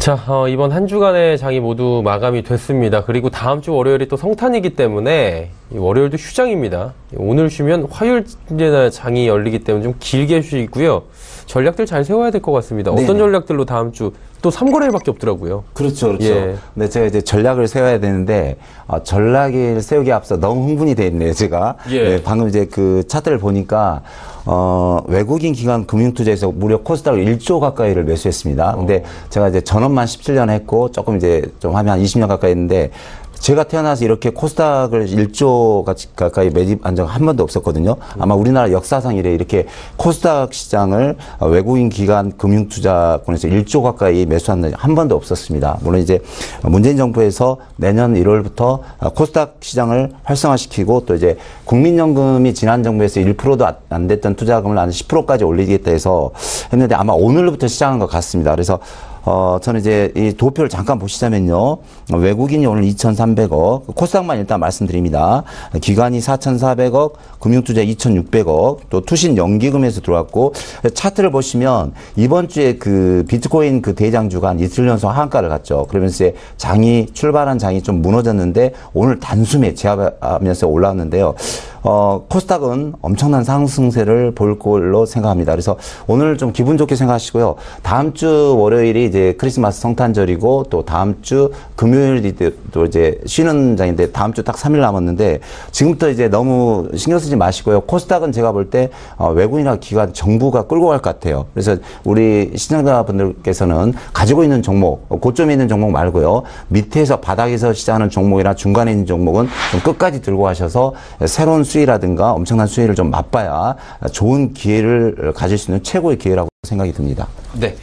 자, 이번 한 주간의 장이 모두 마감이 됐습니다. 그리고 다음 주 월요일이 또 성탄이기 때문에 월요일도 휴장입니다. 오늘 쉬면 화요일에 장이 열리기 때문에 좀 길게 쉬고요. 전략들 잘 세워야 될 것 같습니다. 네네. 어떤 전략들로 다음 주 또 3거래일밖에 없더라고요. 그렇죠, 그렇죠. 예. 근데 제가 이제 전략을 세워야 되는데, 전략을 세우기 앞서 너무 흥분이 돼 있네요, 제가. 예. 방금 이제 그 차트를 보니까, 외국인 기관 금융투자에서 무려 코스닥을 1조 가까이를 매수했습니다. 근데 제가 이제 전업만 17년 했고, 조금 이제 좀 하면 한 20년 가까이 했는데, 제가 태어나서 이렇게 코스닥을 1조 가까이 매집한 적 한 번도 없었거든요. 아마 우리나라 역사상 이렇게 코스닥 시장을 외국인 기관 금융투자권에서 1조 가까이 매수한 적 한 번도 없었습니다. 물론 이제 문재인 정부에서 내년 1월부터 코스닥 시장을 활성화시키고 또 이제 국민연금이 지난 정부에서 1%도 안 됐던 투자금을 한 10%까지 올리겠다 해서 했는데 아마 오늘부터 시작한 것 같습니다. 그래서 저는 이제 이 도표를 잠깐 보시자면요. 외국인이 오늘 2,300억, 코스닥만 일단 말씀드립니다. 기관이 4,400억, 금융투자 2,600억, 또 투신 연기금에서 들어왔고, 차트를 보시면 이번 주에 그 비트코인 그 대장주가 한 이틀 연속 하한가를 갔죠. 그러면서 출발한 장이 좀 무너졌는데 오늘 단숨에 제압하면서 올라왔는데요. 코스닥은 엄청난 상승세를 볼 걸로 생각합니다. 그래서 오늘 좀 기분 좋게 생각하시고요. 다음 주 월요일이 이제 크리스마스 성탄절이고 또 다음 주 금요일이 또 이제 쉬는 장인데 다음 주 딱 3일 남았는데 지금부터 이제 너무 신경 쓰지 마시고요. 코스닥은 제가 볼 때 외국인이나 기관 정부가 끌고 갈 것 같아요. 그래서 우리 시청자분들께서는 가지고 있는 종목, 고점에 있는 종목 말고요. 밑에서 바닥에서 시작하는 종목이나 중간에 있는 종목은 좀 끝까지 들고 가셔서 새로운 수익이라든가 엄청난 수익을 좀 맛봐야 좋은 기회를 가질 수 있는 최고의 기회라고 생각이 듭니다. 네.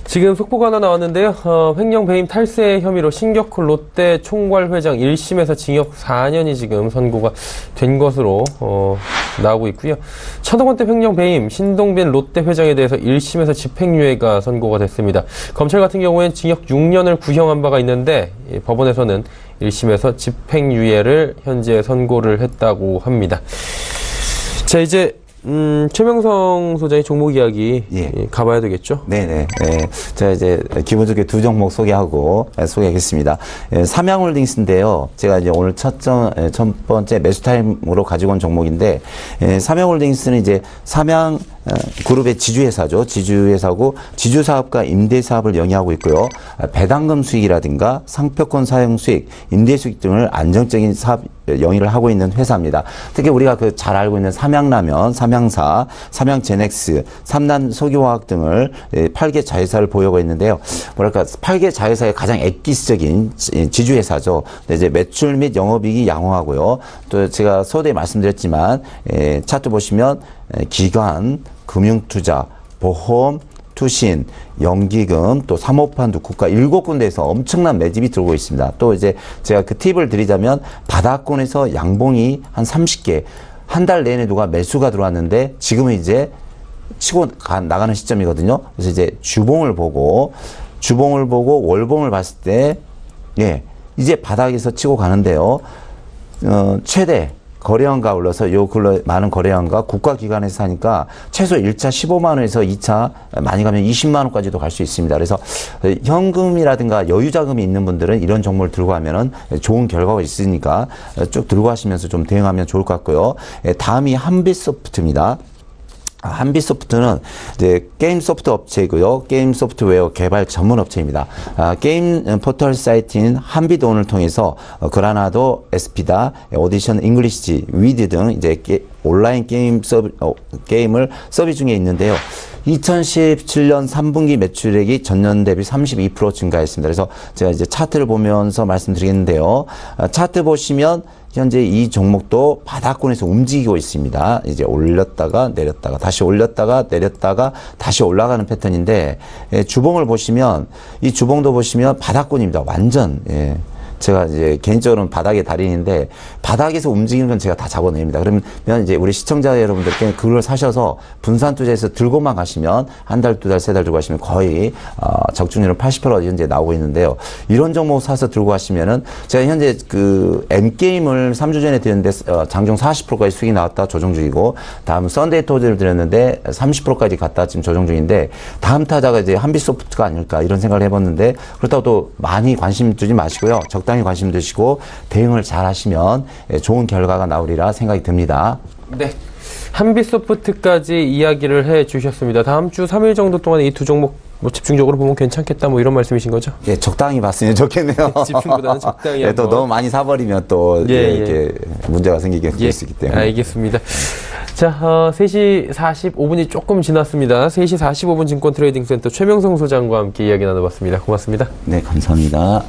지금 속보가 하나 나왔는데요. 횡령 배임 탈세 혐의로 신격호 롯데 총괄 회장 1심에서 징역 4년이 지금 선고가 된 것으로 나오고 있고요. 천억원대 횡령 배임 신동빈 롯데 회장에 대해서 1심에서 집행유예가 선고가 됐습니다. 검찰 같은 경우에는 징역 6년을 구형한 바가 있는데 법원에서는 1심에서 집행유예를 현재 선고를 했다고 합니다. 자, 이제 최명성 소장의 종목 이야기 가봐야 되겠죠? 네네. 제가 이제 기분 좋게 두 종목 소개하겠습니다. 삼양홀딩스인데요. 제가 이제 오늘 첫 번째 매수 타임으로 가지고 온 종목인데, 삼양홀딩스는 이제 삼양 그룹의 지주회사죠. 지주회사고 지주사업과 임대사업을 영위하고 있고요. 배당금 수익이라든가 상표권 사용 수익, 임대수익 등을 안정적인 사업 영위를 하고 있는 회사입니다. 특히 우리가 그 잘 알고 있는 삼양라면, 삼양사, 삼양제넥스, 삼남석유화학 등을 8개 자회사를 보유하고 있는데요. 뭐랄까 8개 자회사의 가장 엑기스적인 지주회사죠. 이제 매출 및 영업이익이 양호하고요. 또 제가 서두에 말씀드렸지만 차트 보시면 기관, 금융투자, 보험, 투신, 연기금, 또 사모펀드, 국가 7군데에서 엄청난 매집이 들어오고 있습니다. 또 이제 제가 그 팁을 드리자면 바닥권에서 양봉이 한 30개, 한 달 내내 누가 매수가 들어왔는데 지금은 이제 치고 나가는 시점이거든요. 그래서 이제 주봉을 보고 월봉을 봤을 때 이제 바닥에서 치고 가는데요. 최대 거래량가 올라서 요 근래 많은 거래량가 국가기관에서 하니까 최소 1차 15만 원에서 2차 많이 가면 20만 원까지도 갈 수 있습니다. 그래서 현금이라든가 여유자금이 있는 분들은 이런 종목을 들고 가면은 좋은 결과가 있으니까 쭉 들고 가시면서 좀 대응하면 좋을 것 같고요. 다음이 한빛소프트입니다. 한빛소프트는 이제 게임 소프트 업체이고요. 게임 소프트웨어 개발 전문 업체입니다. 게임 포털 사이트인 한빛온을 통해서 그라나도, 에스피다, 오디션 잉글리시, 위드 등 이제 온라인 게임을 서비스 중에 있는데요. 2017년 3분기 매출액이 전년 대비 32% 증가했습니다. 그래서 제가 이제 차트를 보면서 말씀드리겠는데요. 차트 보시면 현재 이 종목도 바닥권에서 움직이고 있습니다. 이제 올렸다가 내렸다가 다시 올렸다가 내렸다가 다시 올라가는 패턴인데 주봉을 보시면 이 주봉도 보시면 바닥권입니다. 완전 제가 이제 개인적으로는 바닥의 달인인데 바닥에서 움직이는 건 제가 다 잡아냅니다. 그러면 이제 우리 시청자 여러분들께 그걸 사셔서 분산 투자해서 들고만 가시면 한 달, 두 달, 세 달 들고 가시면 거의 적중률은 80% 현재 나오고 있는데요. 이런 종목 사서 들고 가시면은 제가 현재 그 M게임을 3주 전에 드렸는데 장중 40%까지 수익이 나왔다 조정 중이고 다음 썬데이 토즈를 드렸는데 30%까지 갔다 지금 조정 중인데 다음 타자가 이제 한빛소프트가 아닐까 이런 생각을 해봤는데 그렇다고 또 많이 관심 두지 마시고요. 적당히 관심 두시고 대응을 잘 하시면 좋은 결과가 나오리라 생각이 듭니다. 네. 한빛소프트까지 이야기를 해 주셨습니다. 다음 주 3일 정도 동안 이 두 종목 뭐 집중적으로 보면 괜찮겠다 뭐 이런 말씀이신 거죠? 예, 적당히 봤으면 좋겠네요. 집중보다는 적당히 예, 또 너무 많이 사버리면 또 이렇게 문제가 생기게 될 수 있기 때문에. 알겠습니다. 자, 3시 45분이 조금 지났습니다. 3시 45분 증권 트레이딩 센터 최명성 소장과 함께 이야기 나눠봤습니다. 고맙습니다. 네, 감사합니다.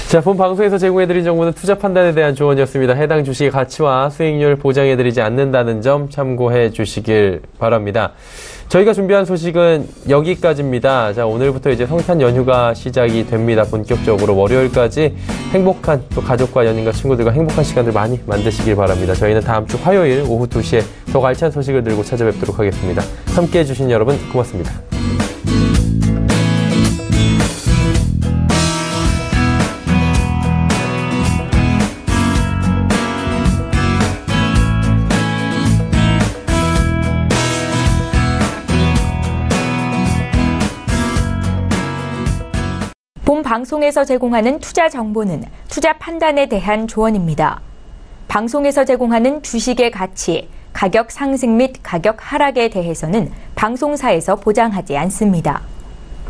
자, 본 방송에서 제공해드린 정보는 투자 판단에 대한 조언이었습니다. 해당 주식의 가치와 수익률 보장해드리지 않는다는 점 참고해 주시길 바랍니다. 저희가 준비한 소식은 여기까지입니다. 자, 오늘부터 이제 성탄 연휴가 시작이 됩니다. 본격적으로 월요일까지 행복한 또 가족과 연인과 친구들과 행복한 시간들 많이 만드시길 바랍니다. 저희는 다음 주 화요일 오후 2시에 더 알찬 소식을 들고 찾아뵙도록 하겠습니다. 함께해 주신 여러분 고맙습니다. 본 방송에서 제공하는 투자 정보는 투자 판단에 대한 조언입니다. 방송에서 제공하는 주식의 가치, 가격 상승 및 가격 하락에 대해서는 방송사에서 보장하지 않습니다.